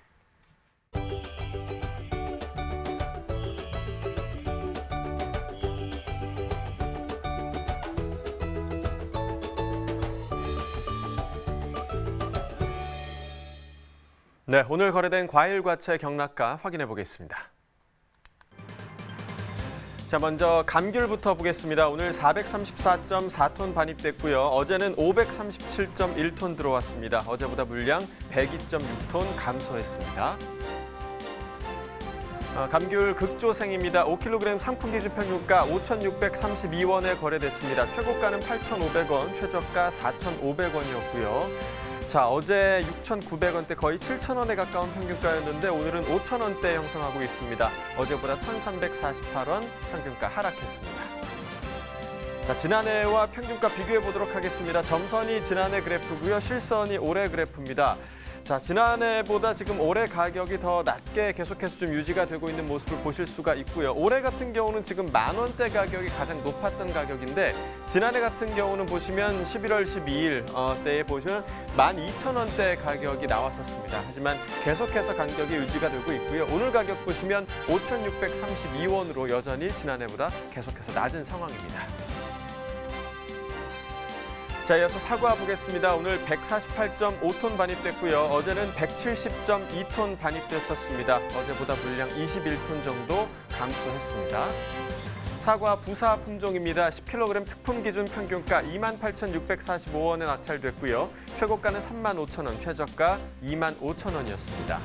네, 오늘 거래된 과일 과채 경락가 확인해 보겠습니다. 자, 먼저 감귤부터 보겠습니다. 오늘 434.4톤 반입됐고요. 어제는 537.1톤 들어왔습니다. 어제보다 물량 102.6톤 감소했습니다. 감귤 극조생입니다. 5kg 상품 기준 평균가 5,632원에 거래됐습니다. 최고가는 8,500원, 최저가 4,500원이었고요. 자, 어제 6,900원대 거의 7,000원에 가까운 평균가였는데 오늘은 5,000원대 형성하고 있습니다. 어제보다 1,348원 평균가 하락했습니다. 자, 지난해와 평균가 비교해 보도록 하겠습니다. 점선이 지난해 그래프고요. 실선이 올해 그래프입니다. 자, 지난해보다 지금 올해 가격이 더 낮게 계속해서 좀 유지가 되고 있는 모습을 보실 수가 있고요. 올해 같은 경우는 지금 10,000원대 가격이 가장 높았던 가격인데 지난해 같은 경우는 보시면 11월 12일 때에 보시면 12,000원대 가격이 나왔었습니다. 하지만 계속해서 간격이 유지가 되고 있고요. 오늘 가격 보시면 5,632원으로 여전히 지난해보다 계속해서 낮은 상황입니다. 자, 이어서 사과 보겠습니다. 오늘 148.5톤 반입됐고요. 어제는 170.2톤 반입됐었습니다. 어제보다 물량 21톤 정도 감소했습니다. 사과 부사 품종입니다. 10kg 특품 기준 평균가 28,645원에 낙찰됐고요. 최고가는 35,000원, 최저가 25,000원이었습니다.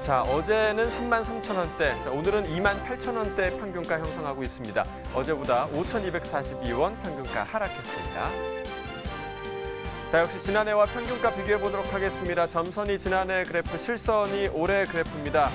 자, 어제는 33,000원대, 자, 오늘은 28,000원대 평균가 형성하고 있습니다. 어제보다 5,242원 평균가 하락했습니다. 자, 역시 지난해와 평균가 비교해 보도록 하겠습니다. 점선이 지난해 그래프, 실선이 올해 그래프입니다.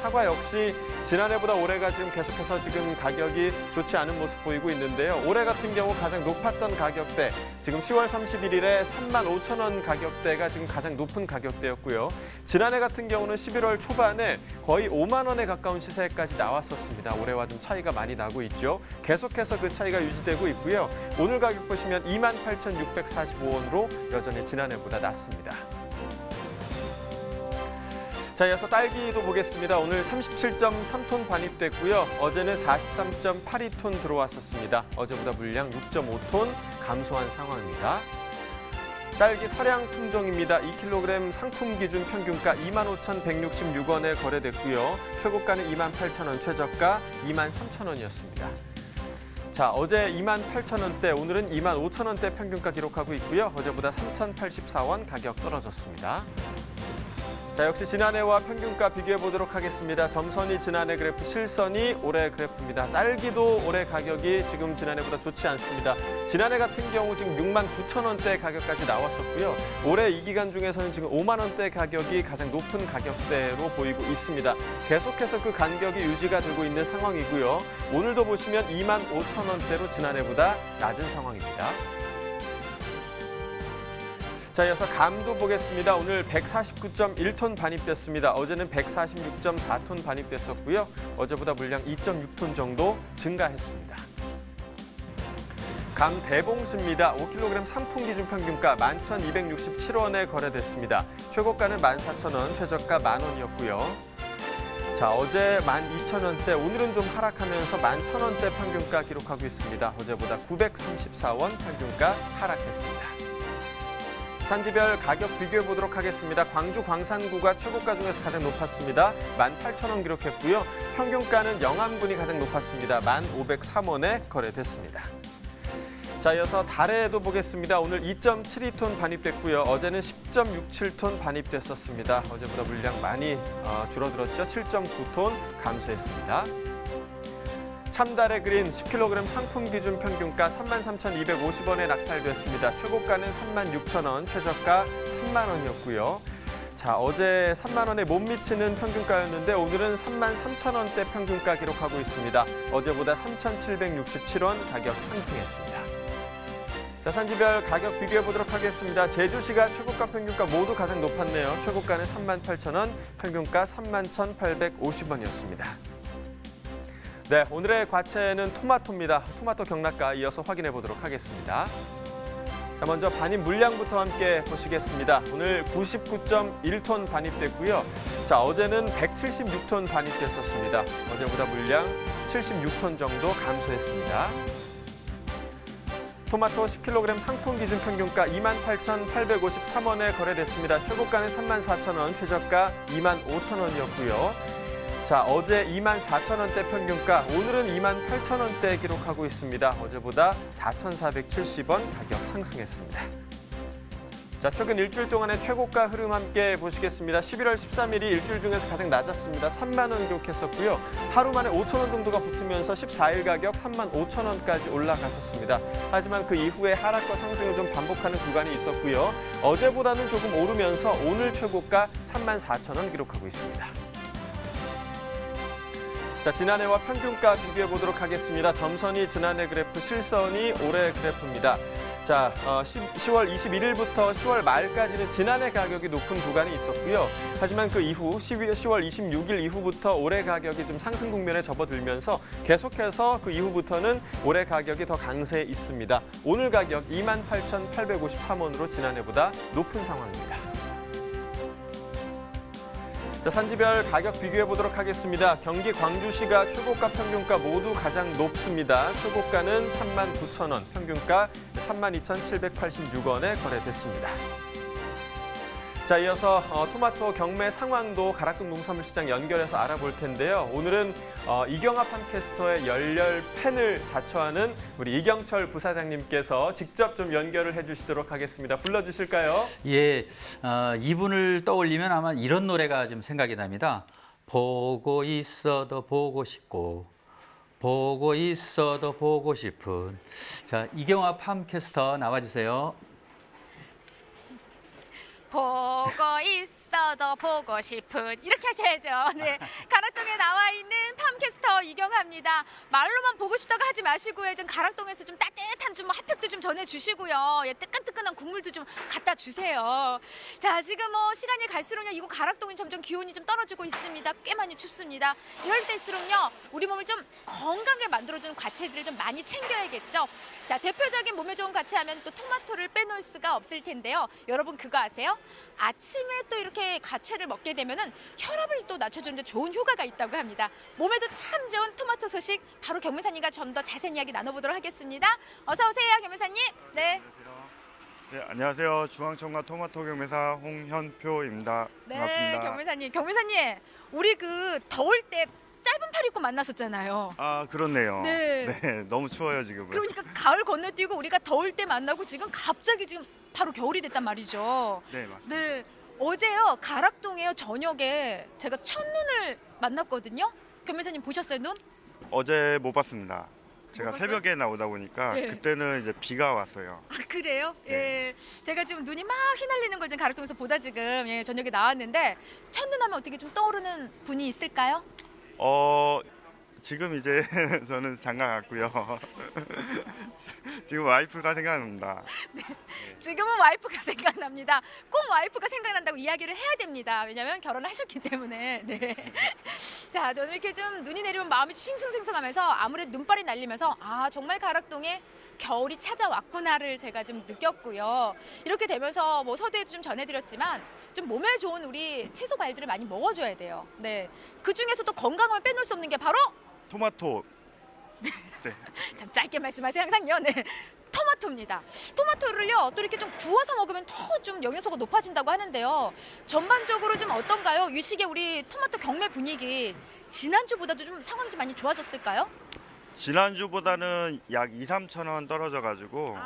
사과 역시 지난해보다 올해가 지금 계속해서 지금 가격이 좋지 않은 모습 보이고 있는데요. 올해 같은 경우 가장 높았던 가격대, 지금 10월 31일에 35,000원 가격대가 지금 가장 높은 가격대였고요. 지난해 같은 경우는 11월 초반에 거의 5만 원에 가까운 시세까지 나왔었습니다. 올해와 좀 차이가 많이 나고 있죠. 계속해서 그 차이가 유지되고 있고요. 오늘 가격 보시면 28,645원으로 여전히 지난해보다 낮습니다. 자, 이어서 딸기도 보겠습니다. 오늘 37.3톤 반입됐고요. 어제는 43.82톤 들어왔었습니다. 어제보다 물량 6.5톤 감소한 상황입니다. 딸기 서량 품종입니다. 2kg 상품 기준 평균가 25,166원에 거래됐고요. 최고가는 28,000원, 최저가 23,000원이었습니다. 자, 어제 28,000원대, 오늘은 25,000원대 평균가 기록하고 있고요. 어제보다 3,084원 가격 떨어졌습니다. 자, 역시 지난해와 평균가 비교해 보도록 하겠습니다. 점선이 지난해 그래프, 실선이 올해 그래프입니다. 딸기도 올해 가격이 지금 지난해보다 좋지 않습니다. 지난해 같은 경우 지금 69,000원대 가격까지 나왔었고요. 올해 이 기간 중에서는 지금 5만 원대 가격이 가장 높은 가격대로 보이고 있습니다. 계속해서 그 간격이 유지가 되고 있는 상황이고요. 오늘도 보시면 25,000원대로 지난해보다 낮은 상황입니다. 자, 이어서 감도 보겠습니다. 오늘 149.1톤 반입됐습니다. 어제는 146.4톤 반입됐었고요. 어제보다 물량 2.6톤 정도 증가했습니다. 감 대봉수입니다. 5kg 상품 기준 평균가 11,267원에 거래됐습니다. 최고가는 14,000원, 최저가 10,000원이었고요. 자, 어제 12,000원대, 오늘은 좀 하락하면서 11,000원대 평균가 기록하고 있습니다. 어제보다 934원 평균가 하락했습니다. 산지별 가격 비교해 보도록 하겠습니다. 광주 광산구가 최고가 중에서 가장 높았습니다. 18,000원 기록했고요. 평균가는 영암군이 가장 높았습니다. 1,503원에 거래됐습니다. 자, 이어서 달에도 보겠습니다. 오늘 2.72톤 반입됐고요. 어제는 10.67톤 반입됐었습니다. 어제보다 물량 많이 줄어들었죠. 7.9톤 감소했습니다. 참달의 그린 10kg 상품 기준 평균가 33,250원에 낙찰됐습니다. 최고가는 36,000원, 최저가 3만 원이었고요. 자, 어제 3만 원에 못 미치는 평균가였는데 오늘은 33,000원대 평균가 기록하고 있습니다. 어제보다 3,767원 가격 상승했습니다. 자, 산지별 가격 비교해 보도록 하겠습니다. 제주시가 최고가 평균가 모두 가장 높았네요. 최고가는 38,000원, 평균가 31,850원이었습니다. 네, 오늘의 과체는 토마토입니다. 토마토 경락가 이어서 확인해 보도록 하겠습니다. 자, 먼저 반입 물량부터 함께 보시겠습니다. 오늘 99.1톤 반입됐고요. 자, 어제는 176톤 반입됐었습니다. 어제보다 물량 76톤 정도 감소했습니다. 토마토 10kg 상품 기준 평균가 28,853원에 거래됐습니다. 최고가는 34,000원, 최저가 25,000원이었고요. 자, 어제 24,000원대 평균가, 오늘은 28,000원대 기록하고 있습니다. 어제보다 4,470원 가격 상승했습니다. 자, 최근 일주일 동안의 최고가 흐름 함께 보시겠습니다. 11월 13일이 일주일 중에서 가장 낮았습니다. 3만 원 기록했었고요. 하루 만에 5,000원 정도가 붙으면서 14일 가격 35,000원까지 올라갔었습니다. 하지만 그 이후에 하락과 상승을 좀 반복하는 구간이 있었고요. 어제보다는 조금 오르면서 오늘 최고가 34,000원 기록하고 있습니다. 자, 지난해와 평균가 비교해 보도록 하겠습니다. 점선이 지난해 그래프, 실선이 올해 그래프입니다. 자, 자, 10월 21일부터 10월 말까지는 지난해 가격이 높은 구간이 있었고요. 하지만 그 이후 10월 26일 이후부터 올해 가격이 좀 상승 국면에 접어들면서 계속해서 그 이후부터는 올해 가격이 더 강세에 있습니다. 오늘 가격 28,853원으로 지난해보다 높은 상황입니다. 자, 산지별 가격 비교해 보도록 하겠습니다. 경기 광주시가 최고가 평균가 모두 가장 높습니다. 최고가는 39,000원, 평균가 32,786원에 거래됐습니다. 자, 이어서 토마토 경매 상황도 가락동 농산물시장 연결해서 알아볼 텐데요. 오늘은 이경아 팜캐스터의 열렬 팬을 자처하는 우리 이경철 부사장님께서 직접 좀 연결을 해주시도록 하겠습니다. 불러주실까요? 예, 이분을 떠올리면 아마 이런 노래가 좀 생각이 납니다. 보고 있어도 보고 싶고 보고 있어도 보고 싶은. 자, 이경아 팜캐스터 나와주세요. 보고 있어도 보고 싶은 이렇게 하셔야죠. 네, 가락동에 나와 있는 팜캐스터 이경아입니다. 말로만 보고 싶다고 하지 마시고요. 좀 가락동에서 좀 따뜻한 좀 핫팩도 좀 전해주시고요. 예, 뜨끈뜨끈한 국물도 좀 갖다 주세요. 자, 지금 시간이 갈수록요 이곳 가락동은 점점 기온이 좀 떨어지고 있습니다. 꽤 많이 춥습니다. 이럴 때일수록요 우리 몸을 좀 건강하게 만들어주는 과채들을 좀 많이 챙겨야겠죠. 자, 대표적인 몸에 좋은 과채하면 또 토마토를 빼놓을 수가 없을 텐데요. 여러분 그거 아세요? 아침에 또 이렇게 과채를 먹게 되면은 혈압을 또 낮춰주는데 좋은 효과가 있다고 합니다. 몸에도 참 좋은 토마토 소식 바로 경매사님과 좀 더 자세한 이야기 나눠보도록 하겠습니다. 어서 오세요, 경매사님. 네. 네, 안녕하세요. 중앙청과 토마토 경매사 홍현표입니다. 네, 반갑습니다. 경매사님, 우리 그 더울 때 짧은 팔 입고 만났었잖아요. 아, 그렇네요. 네. 네, 너무 추워요 지금은. 그러니까 가을 건너뛰고 우리가 더울 때 만나고 지금 갑자기 지금 바로 겨울이 됐단 말이죠. 네, 맞습니다. 네, 어제요 가락동에요 저녁에 제가 첫눈을 만났거든요. 경매사님 보셨어요 눈? 어제 못 봤습니다. 제가 못 봤어요? 새벽에 나오다 보니까 네. 그때는 이제 비가 왔어요. 아 그래요? 네. 예, 제가 지금 눈이 막 휘날리는 걸 지금 가락동에서 보다 지금 예, 저녁에 나왔는데 첫눈 하면 어떻게 좀 떠오르는 분이 있을까요? 지금 이제 저는 장가 갔고요. 지금 와이프가 생각납니다. 지금은 와이프가 생각납니다. 꼭 와이프가 생각난다고 이야기를 해야 됩니다. 왜냐하면 결혼을 하셨기 때문에. 네. 자, 저는 이렇게 좀 눈이 내리면 마음이 좀 싱숭생숭하면서 아무래도 눈발이 날리면서 아 정말 가락동에 겨울이 찾아왔구나를 제가 좀 느꼈고요. 이렇게 되면서 뭐 서두에도 좀 전해드렸지만 좀 몸에 좋은 우리 채소 과일들을 많이 먹어줘야 돼요. 네. 그 중에서도 건강을 빼놓을 수 없는 게 바로 토마토. 네. 참 짧게 말씀하세요 항상요. 네. 토마토입니다. 토마토를요 또 이렇게 좀 구워서 먹으면 더 좀 영양소가 높아진다고 하는데요. 전반적으로 좀 어떤가요? 이 시기에 우리 토마토 경매 분위기 지난주보다도 좀 상황이 좀 많이 좋아졌을까요? 지난주보다는 약 2, 3천 원 떨어져가지고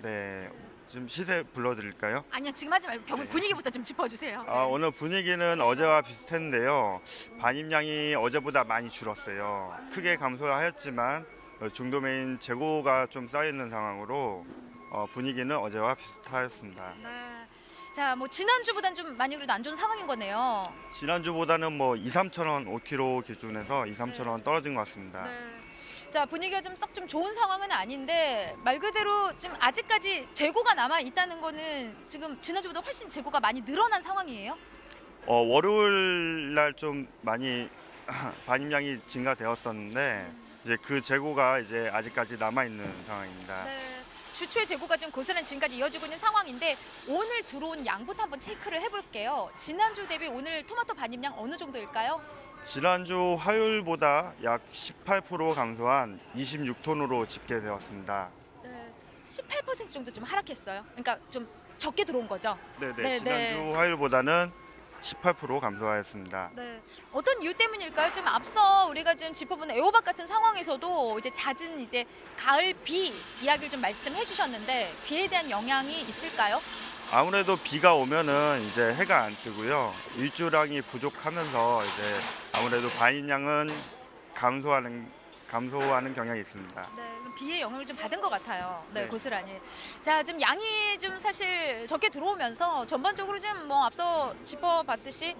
네, 지금 시세 불러드릴까요? 아니요 지금 하지 말고 경매 분위기부터 좀 짚어주세요. 오늘 분위기는 어제와 비슷했는데요. 반입량이 어제보다 많이 줄었어요. 크게 감소하였지만 중도메인 재고가 좀 쌓여있는 상황으로 분위기는 어제와 비슷하였습니다. 네. 자, 뭐 지난주보다는 좀 많이 그래도 안 좋은 상황인 거네요. 지난주보다는 뭐 2, 3천 원 5kg 기준에서 2, 3천 원 떨어진 것 같습니다. 네. 자, 분위기가 좀 썩 좀 좋은 상황은 아닌데 말 그대로 지금 아직까지 재고가 남아 있다는 거는 지금 지난주보다 훨씬 재고가 많이 늘어난 상황이에요? 월요일 날 좀 많이 반입량이 증가되었었는데 이제 그 재고가 이제 아직까지 남아 있는 상황입니다. 네. 주초의 재고가 지금 고스란히 지금까지 이어지고 있는 상황인데 오늘 들어온 양부터 한번 체크를 해볼게요. 지난주 대비 오늘 토마토 반입량 어느 정도일까요? 지난주 화요일보다 약 18% 감소한 26톤으로 집계되었습니다. 네. 18% 정도 좀 하락했어요. 그러니까 좀 적게 들어온 거죠? 네네. 지난주 화요일보다는 18% 감소하였습니다. 네. 어떤 이유 때문일까요? 좀 앞서 우리가 지금 짚어본 애호박 같은 상황에서도 이제 잦은 이제 가을 비 이야기를 좀 말씀해 주셨는데 비에 대한 영향이 있을까요? 아무래도 비가 오면은 이제 해가 안 뜨고요. 일조량이 부족하면서 이제 아무래도 반입량은 감소하는 경향이 있습니다. 네, 비의 영향을 좀 받은 것 같아요. 네, 네. 고스란히. 자, 지금 양이 좀 사실 적게 들어오면서 전반적으로 좀 뭐 앞서 짚어봤듯이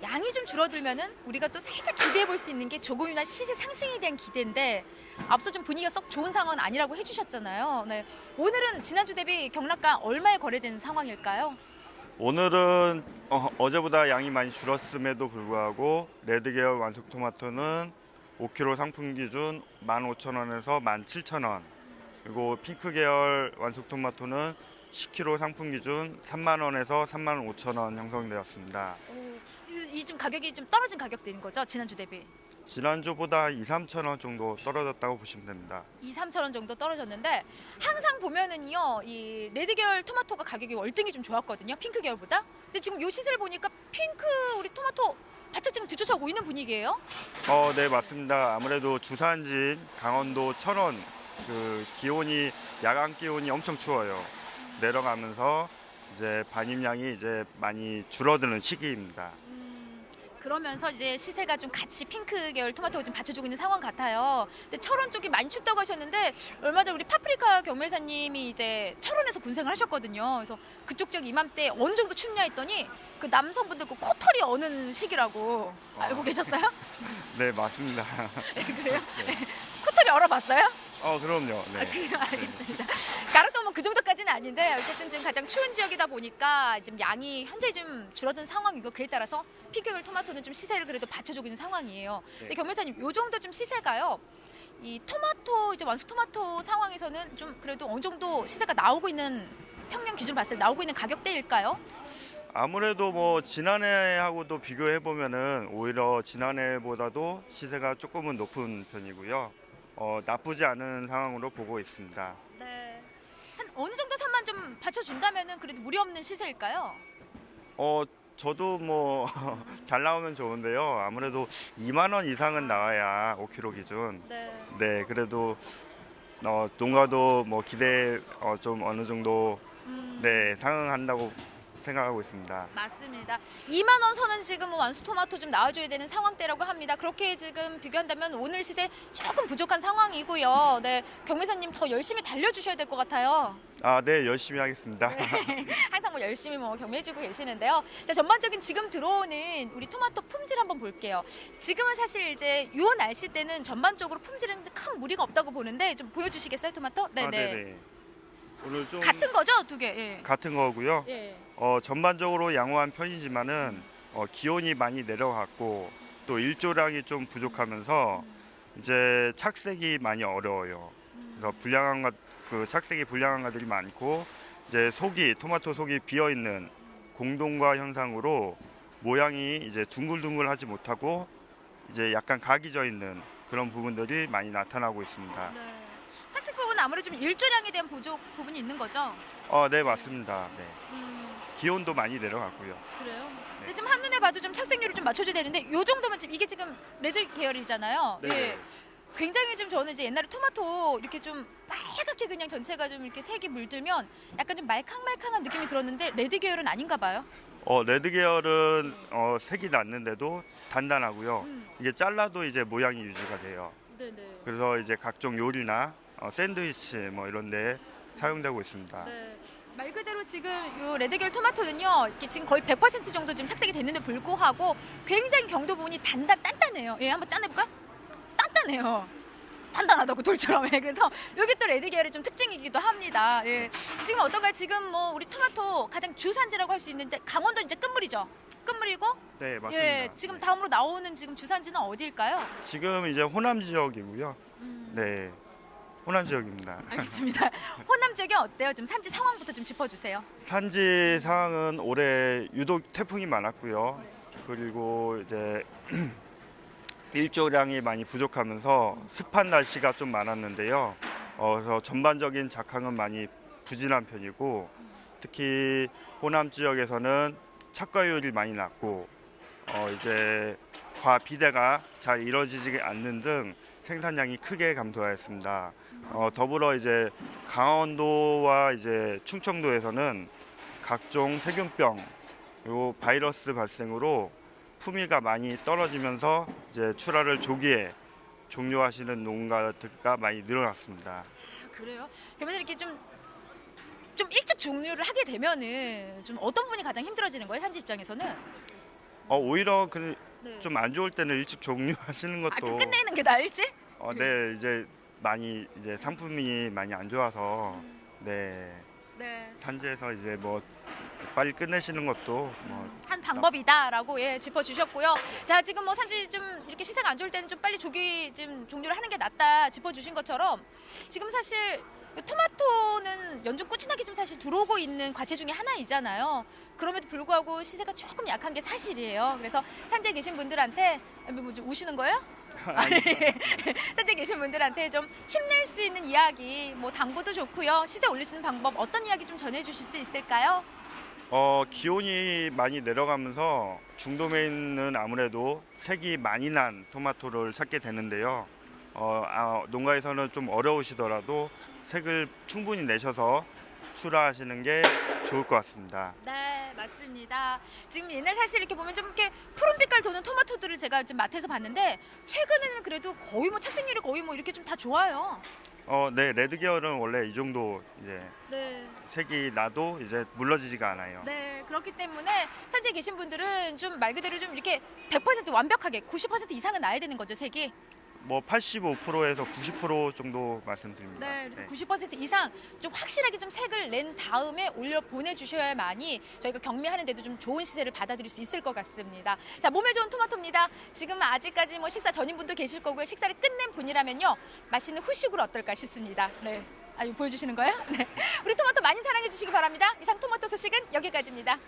양이 좀 줄어들면은 우리가 또 살짝 기대해 볼 수 있는 게 조금이나 시세 상승에 대한 기대인데 앞서 좀 분위기가 썩 좋은 상황은 아니라고 해주셨잖아요. 네. 오늘은 지난주 대비 경락가 얼마에 거래되는 상황일까요? 오늘은 어제보다 양이 많이 줄었음에도 불구하고 레드 계열 완숙 토마토는 5kg 상품 기준 15,000원에서 17,000원, 그리고 핑크 계열 완숙 토마토는 10kg 상품 기준 30,000원에서 35,000원 형성되었습니다. 이 좀 가격이 좀 떨어진 가격대인 거죠? 지난주 대비? 지난주보다 2-3,000원 정도 떨어졌다고 보시면 됩니다. 2-3천 원 정도 떨어졌는데 항상 보면은요 이 레드 계열 토마토가 가격이 월등히 좀 좋았거든요, 핑크 계열보다. 근데 지금 요 시세를 보니까 핑크 우리 토마토 바짝 지금 뒤쫓아오고 있는 분위기예요? 네, 맞습니다. 아무래도 주산지인 강원도 철원 그 기온이 야간 기온이 엄청 추워요. 내려가면서 이제 반입량이 이제 많이 줄어드는 시기입니다. 그러면서 이제 시세가 좀 같이 핑크 계열 토마토가 좀 받쳐주고 있는 상황 같아요. 근데 철원 쪽이 많이 춥다고 하셨는데 얼마 전 우리 파프리카 경매사님이 이제 철원에서 군생을 하셨거든요. 그래서 그쪽 쪽 이맘때 어느 정도 춥냐 했더니 그 남성분들 그 코털이 어는 시기라고 알고 계셨어요? 네, 맞습니다. 그래요? 코털이 얼어봤어요? 그럼요. 네. 그래요? 알겠습니다. 가락도 그 정도까지는 아닌데 어쨌든 지금 가장 추운 지역이다 보니까 지금 양이 현재 좀 줄어든 상황이고 그에 따라서 핑크계열 토마토는 좀 시세를 그래도 받쳐주고 있는 상황이에요. 근데 경매사님, 요 정도 좀 시세가요. 이 토마토 이제 완숙 토마토 상황에서는 좀 그래도 어느 정도 시세가 나오고 있는 평년 기준 봤을 때 나오고 있는 가격대일까요? 아무래도 뭐 지난해하고도 비교해 보면은 오히려 지난해보다도 시세가 조금은 높은 편이고요. 나쁘지 않은 상황으로 보고 있습니다. 네. 한 어느 정도 선만 좀 받쳐준다면은 그래도 무리 없는 시세일까요? 저도 뭐 잘 나오면 좋은데요. 아무래도 2만 원 이상은 나와야 5kg 기준. 네, 그래도 농가도 뭐 기대 좀 어느 정도 네 상응한다고 생각하고 있습니다. 맞습니다. 2만 원 선은 지금 완숙 토마토 좀 나와줘야 되는 상황대라고 합니다. 그렇게 지금 비교한다면 오늘 시세 조금 부족한 상황이고요. 네, 경매사님 더 열심히 달려주셔야 될 것 같아요. 네, 열심히 하겠습니다. 네, 항상 뭐 열심히 뭐 경매해주고 계시는데요. 자, 전반적인 지금 들어오는 우리 토마토 품질 한번 볼게요. 지금은 사실 이제 요 날씨 때는 전반적으로 품질은 큰 무리가 없다고 보는데 좀 보여주시겠어요, 토마토? 네네. 네네. 오늘 좀 같은 거죠, 두 개? 예. 같은 거고요. 예. 전반적으로 양호한 편이지만은 기온이 많이 내려갔고 또 일조량이 좀 부족하면서 이제 착색이 많이 어려워요. 그래서 착색이 불량한 것들이 많고 이제 토마토 속이 비어 있는 공동과 현상으로 모양이 이제 둥글둥글하지 못하고 이제 약간 각이 져 있는 그런 부분들이 많이 나타나고 있습니다. 네. 착색 부분은 아무래도 좀 일조량에 대한 부족 부분이 있는 거죠? 네, 맞습니다. 네. 기온도 많이 내려갔고요. 그래요? 근데 지금 한눈에 봐도 좀 착색률을 좀 맞춰줘야 되는데 요 정도면 지금 이게 지금 레드 계열이잖아요. 네. 예. 굉장히 좀 저는 이제 옛날에 토마토 이렇게 좀 빨갛게 그냥 전체가 좀 이렇게 색이 물들면 약간 좀 말캉말캉한 느낌이 들었는데 레드 계열은 아닌가 봐요. 레드 계열은 색이 났는데도 단단하고요. 이게 잘라도 이제 모양이 유지가 돼요. 네네. 그래서 이제 각종 요리나 샌드위치 뭐 이런 데 사용되고 있습니다. 네. 말 그대로 지금 요 레드 계열 토마토는요, 이렇게 지금 거의 100% 정도 지금 착색이 됐는데 불구하고 굉장히 경도 부분이 단단해요. 예, 한번 짜내볼까? 단단해요. 단단하다고 돌처럼. 예, 그래서 여기 또 레드 계열의 좀 특징이기도 합니다. 예. 지금 어떤가요? 지금 뭐 우리 토마토 가장 주산지라고 할 수 있는데 강원도 이제 끝물이죠. 끝물이고. 네, 맞습니다. 예, 지금 다음으로 나오는 지금 주산지는 어디일까요? 지금 이제 호남 지역이고요. 네, 호남 지역입니다. 알겠습니다. 호남 지역이 어때요? 지금 산지 상황부터 좀 짚어주세요. 산지 상황은 올해 유독 태풍이 많았고요. 그리고 이제 일조량이 많이 부족하면서 습한 날씨가 좀 많았는데요. 그래서 전반적인 작황은 많이 부진한 편이고 특히 호남 지역에서는 착과율이 많이 낮고 이제 과비대가 잘 이루어지지 않는 등 생산량이 크게 감소하였습니다. 더불어 이제 강원도와 이제 충청도에서는 각종 세균병, 요 바이러스 발생으로 품위가 많이 떨어지면서 이제 출하를 조기에 종료하시는 농가가 많이 늘어났습니다. 그래요? 그러면 이렇게 좀 일찍 종료를 하게 되면은 좀 어떤 부분이 가장 힘들어지는 거예요? 산지 입장에서는? 오히려 네. 좀 안 좋을 때는 일찍 종료하시는 것도 그럼 끝내는 게 나을지? 네, 이제 많이 이제 상품이 많이 안 좋아서 네. 네. 산지에서 이제 뭐 빨리 끝내시는 것도 뭐 한 방법이다라고 짚어주셨고요. 자, 지금 뭐 산지 좀 이렇게 시세가 안 좋을 때는 좀 빨리 좀 종료를 하는 게 낫다 짚어주신 것처럼 지금 사실 토마토는 연중 꾸준하게 좀 사실 들어오고 있는 과체 중에 하나이잖아요. 그럼에도 불구하고 시세가 조금 약한 게 사실이에요. 그래서 산지에 계신 분들한테 뭐 좀 우시는 거예요? 산지에 계신 분들한테 좀 힘낼 수 있는 이야기, 뭐 당부도 좋고요. 시세 올릴 수 있는 방법 어떤 이야기 좀 전해주실 수 있을까요? 기온이 많이 내려가면서 중도메인은 아무래도 색이 많이 난 토마토를 찾게 되는데요. 농가에서는 좀 어려우시더라도 색을 충분히 내셔서 출하하시는 게 좋을 것 같습니다. 네, 맞습니다. 지금 옛날 사실 이렇게 보면 좀 이렇게 푸른 빛깔 도는 토마토들을 제가 좀 마트에서 봤는데 최근에는 그래도 거의 뭐 착색률이 거의 뭐 이렇게 좀 다 좋아요. 네, 레드 계열은 원래 이 정도 이제 네. 색이 나도 이제 물러지지가 않아요. 네, 그렇기 때문에 산지에 계신 분들은 좀 말 그대로 좀 이렇게 100% 완벽하게 90% 이상은 나야 되는 거죠, 색이. 뭐 85%에서 90% 정도 말씀드립니다. 네, 90% 이상 좀 확실하게 좀 색을 낸 다음에 올려 보내주셔야만이 저희가 경매하는데도 좀 좋은 시세를 받아들일 수 있을 것 같습니다. 자, 몸에 좋은 토마토입니다. 지금 아직까지 뭐 식사 전인 분도 계실 거고요. 식사를 끝낸 분이라면요, 맛있는 후식으로 어떨까 싶습니다. 네, 이거 보여주시는 거예요? 네, 우리 토마토 많이 사랑해 주시기 바랍니다. 이상 토마토 소식은 여기까지입니다.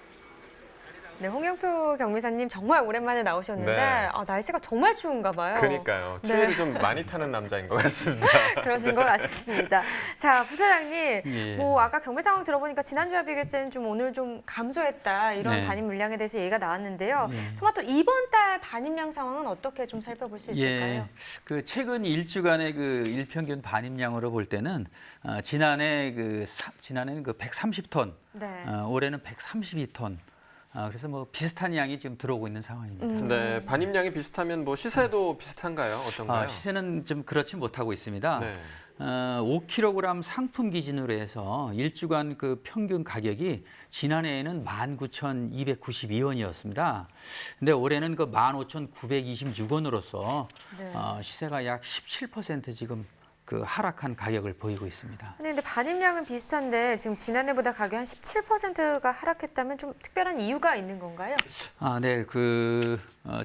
네, 홍영표 경비사님 정말 오랜만에 나오셨는데 네. 날씨가 정말 추운가 봐요. 그러니까요. 네. 추위를 좀 많이 타는 남자인 것 같습니다. 그러신 것 같습니다. 자, 부사장님, 예. 뭐 아까 경매 상황 들어보니까 지난주와 비교해서는 좀 오늘 좀 감소했다 이런 네. 반입 물량에 대해서 얘기가 나왔는데요. 예. 토마토 이번 달 반입량 상황은 어떻게 좀 살펴볼 수 있을까요? 그 최근 일주간의 그 일평균 반입량으로 볼 때는 지난해는 130톤, 네. 올해는 132톤. 그래서 뭐 비슷한 양이 지금 들어오고 있는 상황입니다. 네, 반입량이 비슷하면 뭐 시세도 비슷한가요? 어떤가요? 시세는 좀 그렇지 못하고 있습니다. 네. 5kg 상품 기준으로 해서 일주간 그 평균 가격이 지난해에는 19,292원이었습니다. 근데 올해는 그 15,926원으로서 네. 시세가 약 17% 지금 그 하락한 가격을 보이고 있습니다. 근데 반입량은 비슷한데 지금 지난해보다 가격이 한 17%가 하락했다면 좀 특별한 이유가 있는 건가요? 네,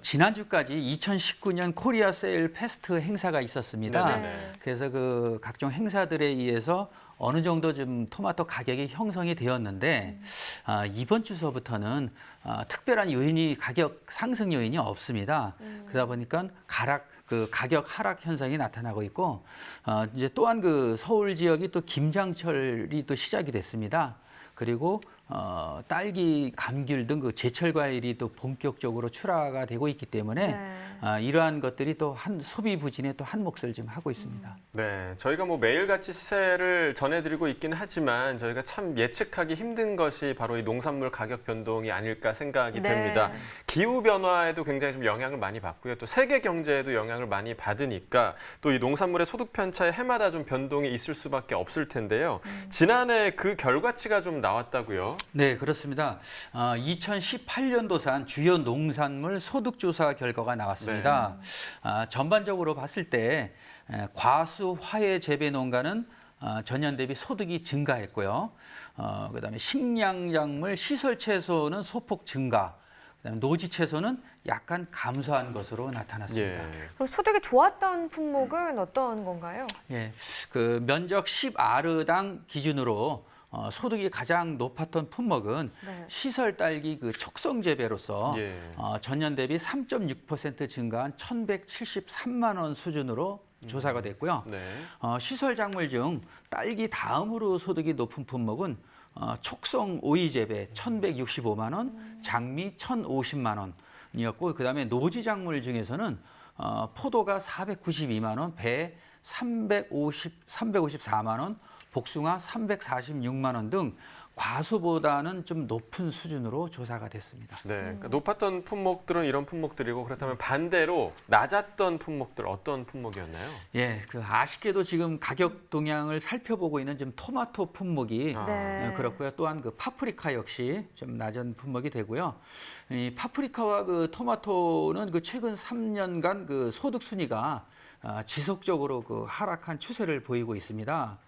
지난주까지 2019년 코리아 세일 페스트 행사가 있었습니다. 네. 그래서 그 각종 행사들에 의해서 어느 정도 좀 토마토 가격이 형성이 되었는데 이번 주서부터는 특별한 가격 상승 요인이 없습니다. 그러다 보니까 가격 하락 현상이 나타나고 있고 이제 또한 그 서울 지역이 또 김장철이 또 시작이 됐습니다. 그리고 딸기, 감귤 등 그 제철 과일이 또 본격적으로 출하가 되고 있기 때문에 네. 이러한 것들이 또 소비 부진에 또 한 몫을 좀 하고 있습니다. 네, 저희가 뭐 매일같이 시세를 전해드리고 있긴 하지만 저희가 참 예측하기 힘든 것이 바로 이 농산물 가격 변동이 아닐까 생각이 네. 됩니다. 기후 변화에도 굉장히 좀 영향을 많이 받고요. 또 세계 경제에도 영향을 많이 받으니까 또 이 농산물의 소득 편차에 해마다 좀 변동이 있을 수밖에 없을 텐데요. 지난해 그 결과치가 좀 나왔다고요? 네, 그렇습니다. 2018년도산 주요 농산물 소득조사 결과가 나왔습니다. 전반적으로 봤을 때 과수, 화훼 재배 농가는 전년 대비 소득이 증가했고요. 그다음에 식량작물, 시설 채소는 소폭 증가. 그다음에 노지 채소는 약간 감소한 것으로 나타났습니다. 그럼 소득이 좋았던 품목은 어떤 건가요? 예, 그 면적 10아르당 기준으로 소득이 가장 높았던 품목은 네. 시설 딸기 그 촉성 재배로서 전년 대비 3.6% 증가한 1,173만 원 수준으로 조사가 됐고요. 네. 시설 작물 중 딸기 다음으로 소득이 높은 품목은 촉성 오이 재배 1,165만 원, 장미 1,050만 원이었고 그다음에 노지 작물 중에서는 포도가 492만 원, 배 354만 원, 복숭아 346만 원 등 과수보다는 좀 높은 수준으로 조사가 됐습니다. 네, 그러니까 높았던 품목들은 이런 품목들이고 그렇다면 반대로 낮았던 품목들 어떤 품목이었나요? 예, 그 아쉽게도 지금 가격 동향을 살펴보고 있는 지금 토마토 품목이 네. 그렇고요. 또한 그 파프리카 역시 좀 낮은 품목이 되고요. 이 파프리카와 그 토마토는 그 최근 3년간 그 소득 순위가 지속적으로 그 하락한 추세를 보이고 있습니다.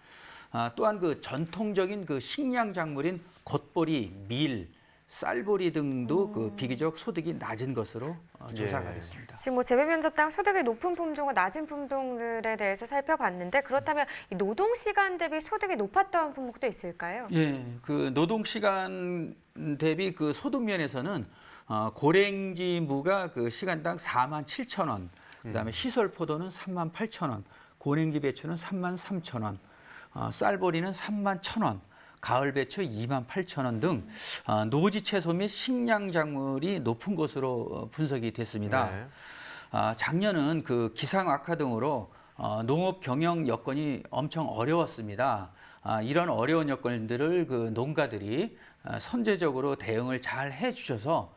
또한 그 전통적인 그 식량 작물인 겉보리, 밀, 쌀보리 등도 그 비교적 소득이 낮은 것으로 조사가 됐습니다. 지금 뭐 재배 면적 당 소득이 높은 품종과 낮은 품종들에 대해서 살펴봤는데 그렇다면 이 노동 시간 대비 소득이 높았던 품목도 있을까요? 예, 그 노동 시간 대비 그 소득 면에서는 고랭지 무가 그 시간당 47,000원, 그다음에 시설 포도는 38,000원, 고랭지 배추는 33,000원, 쌀보리는 31,000원, 가을 배추 28,000원 등 노지 채소 및 식량 작물이 높은 것으로 분석이 됐습니다. 네. 작년은 그 기상 악화 등으로 농업 경영 여건이 엄청 어려웠습니다. 이런 어려운 여건들을 그 농가들이 선제적으로 대응을 잘 해주셔서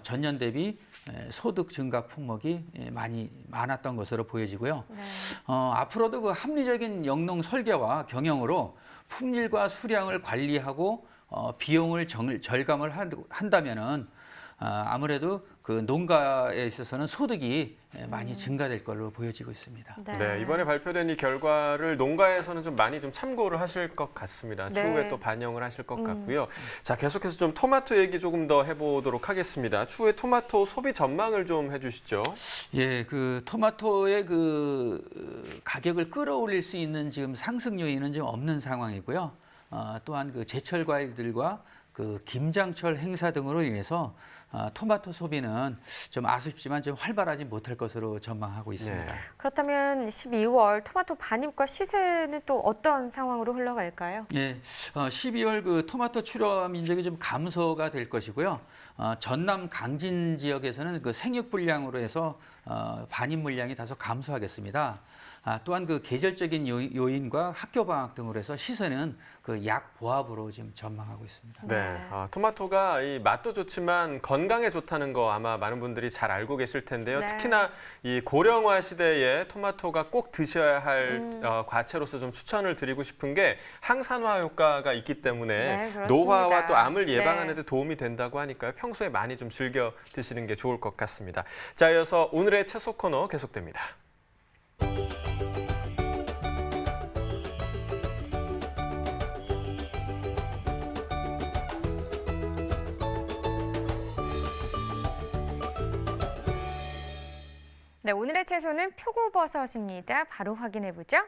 전년 대비 소득 증가 품목이 많이 많았던 것으로 보여지고요. 네. 앞으로도 그 합리적인 영농 설계와 경영으로 품질과 수량을 관리하고 비용을 절감을 한다면은 아무래도 그 농가에 있어서는 소득이 많이 증가될 걸로 보여지고 있습니다. 네, 이번에 발표된 이 결과를 농가에서는 좀 많이 좀 참고를 하실 것 같습니다. 네. 추후에 또 반영을 하실 것 같고요. 자, 계속해서 좀 토마토 얘기 조금 더 해보도록 하겠습니다. 추후에 토마토 소비 전망을 좀 해주시죠. 예, 그 토마토의 그 가격을 끌어올릴 수 있는 지금 상승 요인은 지금 없는 상황이고요. 또한 그 제철 과일들과 그 김장철 행사 등으로 인해서 토마토 소비는 좀 아쉽지만 좀 활발하지 못할 것으로 전망하고 있습니다. 네. 그렇다면 12월 토마토 반입과 시세는 또 어떤 상황으로 흘러갈까요? 예, 12월 그 토마토 출하 민족이 좀 감소가 될 것이고요. 전남 강진 지역에서는 그 생육 불량으로 해서 반입 물량이 다소 감소하겠습니다. 또한 그 계절적인 요인과 학교 방학 등으로 해서 시세는 그 약 보합으로 지금 전망하고 있습니다. 네, 토마토가 이 맛도 좋지만 건강에 좋다는 거 아마 많은 분들이 잘 알고 계실 텐데요. 네. 특히나 이 고령화 시대에 토마토가 꼭 드셔야 할 과채로서 좀 추천을 드리고 싶은 게 항산화 효과가 있기 때문에 네, 그렇습니다. 노화와 또 암을 예방하는 네. 데 도움이 된다고 하니까요. 평소에 많이 좀 즐겨 드시는 게 좋을 것 같습니다. 자, 이어서 오늘의 채소 코너 계속됩니다. 네, 오늘의 채소는 표고버섯입니다. 바로 확인해 보죠.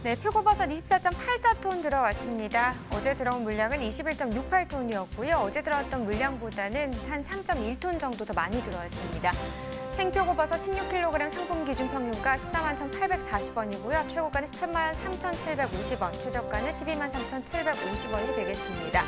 네, 표고버섯 24.84톤 들어왔습니다. 어제 들어온 물량은 21.68톤이었고요. 어제 들어왔던 물량보다는 한 3.1톤 정도 더 많이 들어왔습니다. 생표고버섯 16kg 상품 기준 평균가 14만 1,840원이고요. 최고가는 13만 3,750원, 최저가는 12만 3,750원이 되겠습니다.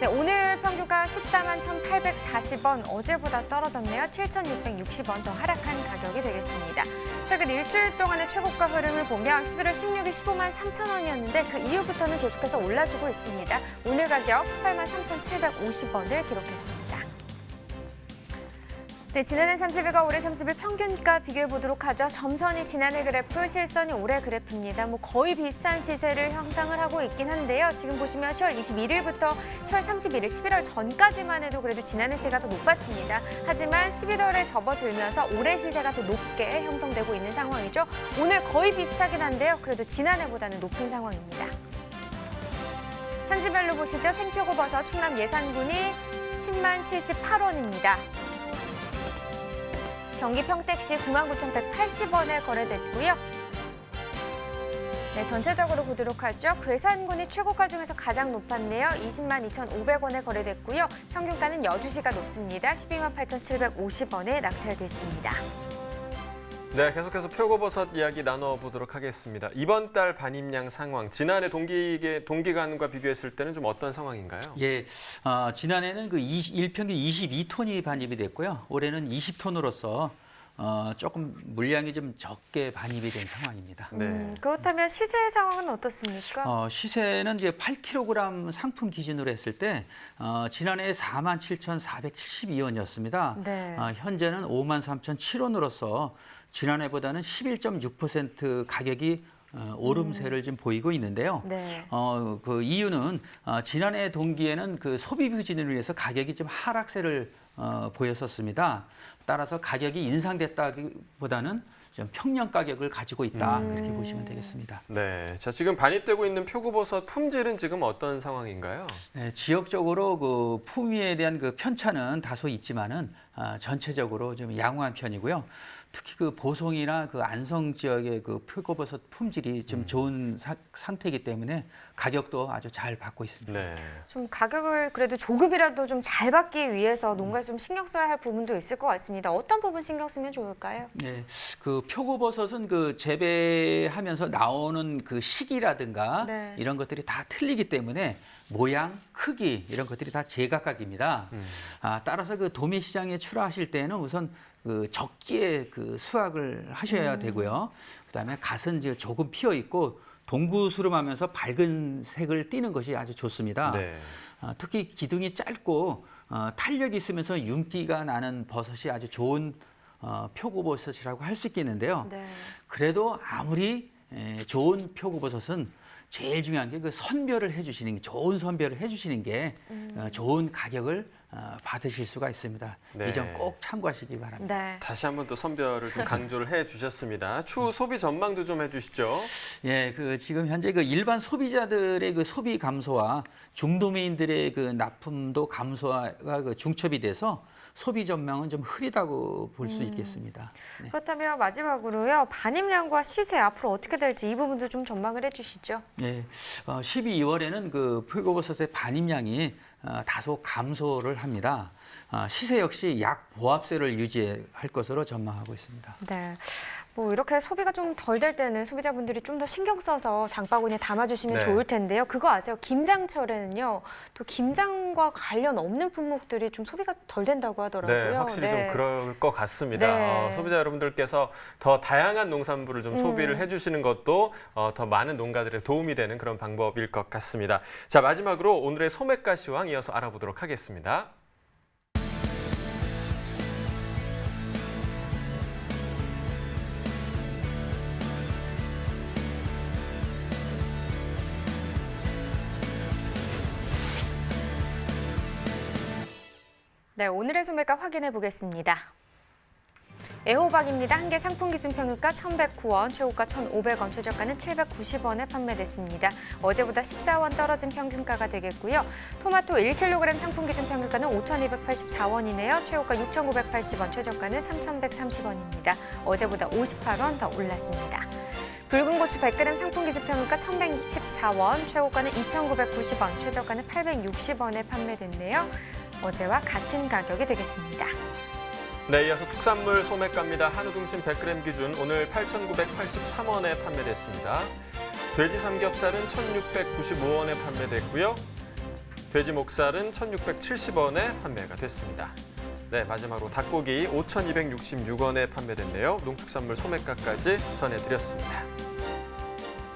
네, 오늘 평균가 14만 1,840원, 어제보다 떨어졌네요. 7,660원 더 하락한 가격이 되겠습니다. 최근 일주일 동안의 최고가 흐름을 보면 11월 16일 15만 3,000원이었는데 그 이후부터는 계속해서 올라주고 있습니다. 오늘 가격 18만 3,750원을 기록했습니다. 네, 지난해 30일과 올해 30일 평균가 비교해 보도록 하죠. 점선이 지난해 그래프, 실선이 올해 그래프입니다. 뭐 거의 비슷한 시세를 형성을 하고 있긴 한데요. 지금 보시면 10월 21일부터 10월 31일, 11월 전까지만 해도 그래도 지난해 시세가 더 높았습니다. 하지만 11월에 접어들면서 올해 시세가 더 높게 형성되고 있는 상황이죠. 오늘 거의 비슷하긴 한데요. 그래도 지난해보다는 높은 상황입니다. 산지별로 보시죠. 생표고버섯 충남 예산군이 10만 78원입니다. 경기 평택시 99,180원에 거래됐고요. 네, 전체적으로 보도록 하죠. 괴산군이 최고가 중에서 가장 높았네요. 20만 2,500원에 거래됐고요. 평균가는 여주시가 높습니다. 12만 8,750원에 낙찰됐습니다. 네, 계속해서 표고버섯 이야기 나눠보도록 하겠습니다. 이번 달 반입량 상황, 지난해 동기간과 비교했을 때는 좀 어떤 상황인가요? 예, 지난해는 그 일평균 22톤이 반입이 됐고요. 올해는 20톤으로서 조금 물량이 좀 적게 반입이 된 상황입니다. 네. 그렇다면 시세 상황은 어떻습니까? 시세는 이제 8kg 상품 기준으로 했을 때 지난해 47,472원이었습니다. 네. 현재는 53,007원으로서 지난해보다는 11.6% 가격이 오름세를 좀 보이고 있는데요. 네. 그 이유는 지난해 동기에는 그 소비 부진으로 인해서 가격이 좀 하락세를 보였었습니다. 따라서 가격이 인상됐다기보다는 좀 평년 가격을 가지고 있다 그렇게 보시면 되겠습니다. 네. 자, 지금 반입되고 있는 표고버섯 품질은 지금 어떤 상황인가요? 네, 지역적으로 그 품위에 대한 그 편차는 다소 있지만은 전체적으로 좀 양호한 편이고요. 특히 그 보송이나 그 안성 지역의 그 표고버섯 품질이 좀 좋은 상태이기 때문에 가격도 아주 잘 받고 있습니다. 네. 좀 가격을 그래도 조금이라도 좀 잘 받기 위해서 농가에 좀 신경 써야 할 부분도 있을 것 같습니다. 어떤 부분 신경 쓰면 좋을까요? 네, 그 표고버섯은 그 재배하면서 나오는 그 시기라든가 네. 이런 것들이 다 틀리기 때문에 모양, 크기 이런 것들이 다 제각각입니다. 따라서 그 도매 시장에 출하하실 때는 우선 그 적기에 그 수확을 하셔야 되고요. 그다음에 갓은 이제 조금 피어 있고 동구스름하면서 밝은 색을 띠는 것이 아주 좋습니다. 네. 특히 기둥이 짧고 탄력이 있으면서 윤기가 나는 버섯이 아주 좋은 표고버섯이라고 할 수 있겠는데요. 네. 그래도 아무리 좋은 표고버섯은 제일 중요한 게 그 선별을 해주시는 게 좋은 선별을 해주시는 게 좋은 가격을 받으실 수가 있습니다. 네. 이 점 꼭 참고하시기 바랍니다. 네. 다시 한번 또 선별을 좀 강조를 해 주셨습니다. 추후 소비 전망도 좀 해주시죠. 예, 그 지금 현재 그 일반 소비자들의 그 소비 감소와 중도매인들의 그 납품도 감소가 그 중첩이 돼서 소비 전망은 좀 흐리다고 볼 수 있겠습니다. 네. 그렇다면 마지막으로요. 반입량과 시세 앞으로 어떻게 될지 이 부분도 좀 전망을 해주시죠. 예, 12월에는 그 표고버섯의 반입량이 다소 감소를 합니다. 시세 역시 약 보합세를 유지할 것으로 전망하고 있습니다. 네. 뭐 이렇게 소비가 좀 덜 될 때는 소비자분들이 좀 더 신경 써서 장바구니에 담아주시면 네. 좋을 텐데요. 그거 아세요? 김장철에는요. 또 김장과 관련 없는 품목들이 좀 소비가 덜 된다고 하더라고요. 네, 확실히 좀 그럴 것 같습니다. 네. 소비자 여러분들께서 더 다양한 농산물을 좀 소비를 해주시는 것도 더 많은 농가들의 도움이 되는 그런 방법일 것 같습니다. 자, 마지막으로 오늘의 소매가 시황 이어서 알아보도록 하겠습니다. 네, 오늘의 소매가 확인해 보겠습니다. 애호박입니다. 한 개 상품 기준 평균가 1,109원, 최고가 1,500원, 최저가는 790원에 판매됐습니다. 어제보다 14원 떨어진 평균가가 되겠고요. 토마토 1kg 상품 기준 평균가는 5,284원이네요. 최고가 6,980원, 최저가는 3,130원입니다. 어제보다 58원 더 올랐습니다. 붉은 고추 100g 상품 기준 평균가 1,114원, 최고가는 2,990원, 최저가는 860원에 판매됐네요. 어제와 같은 가격이 되겠습니다. 네, 이어서 국산물 소매가입니다. 한우 등심 100g 기준 오늘 8,983원에 판매됐습니다. 돼지 삼겹살은 1,695원에 판매됐고요. 돼지 목살은 1,670원에 판매가 됐습니다. 네, 마지막으로 닭고기 5,266원에 판매됐네요. 농축산물 소매가까지 전해드렸습니다.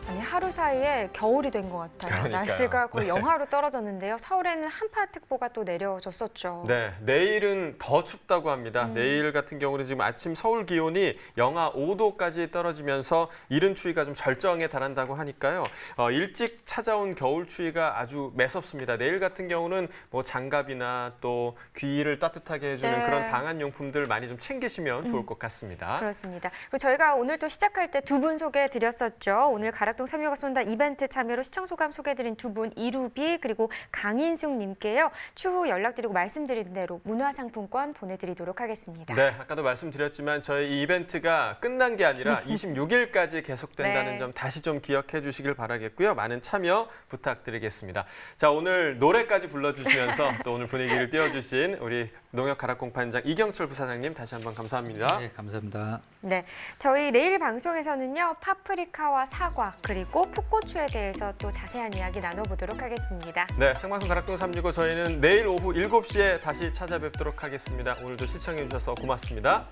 아니, 하루 사이에 겨울이 된 것 같아요. 그러니까요. 날씨가 거의 네. 영하로 떨어졌는데요. 서울에는 한파특보가 또 내려졌었죠. 네, 내일은 더 춥다고 합니다. 내일 같은 경우는 지금 아침 서울 기온이 영하 5도까지 떨어지면서 이른 추위가 좀 절정에 달한다고 하니까요. 일찍 찾아온 겨울 추위가 아주 매섭습니다. 내일 같은 경우는 뭐 장갑이나 또 귀를 따뜻하게 해주는 네. 그런 방한용품들 많이 좀 챙기시면 좋을 것 같습니다. 그렇습니다. 그리고 저희가 오늘 또 시작할 때 두 분 소개해드렸었죠. 오늘 가락동 삼육아 쏜다 이벤트 참여로 시청소감 소개해드린 두 분 이루비 그리고 강인숙님께요. 추후 연락드리고 말씀드린 대로 문화상품권 보내드리도록 하겠습니다. 네, 아까도 말씀드렸지만 저희 이 이벤트가 끝난 게 아니라 26일까지 계속된다는 네. 점 다시 좀 기억해 주시길 바라겠고요. 많은 참여 부탁드리겠습니다. 자, 오늘 노래까지 불러주시면서 또 오늘 분위기를 띄워주신 우리 농협가락공판장 이경철 부사장님 다시 한번 감사합니다. 네, 감사합니다. 네, 저희 내일 방송에서는요. 파프리카와 사과 그리고 풋고추에 대해서 또 자세한 이야기 나눠보도록 하겠습니다. 네, 생방송 가락동 365 저희는 내일 오후 7시에 다시 찾아뵙도록 하겠습니다. 오늘도 시청해 주셔서 고맙습니다.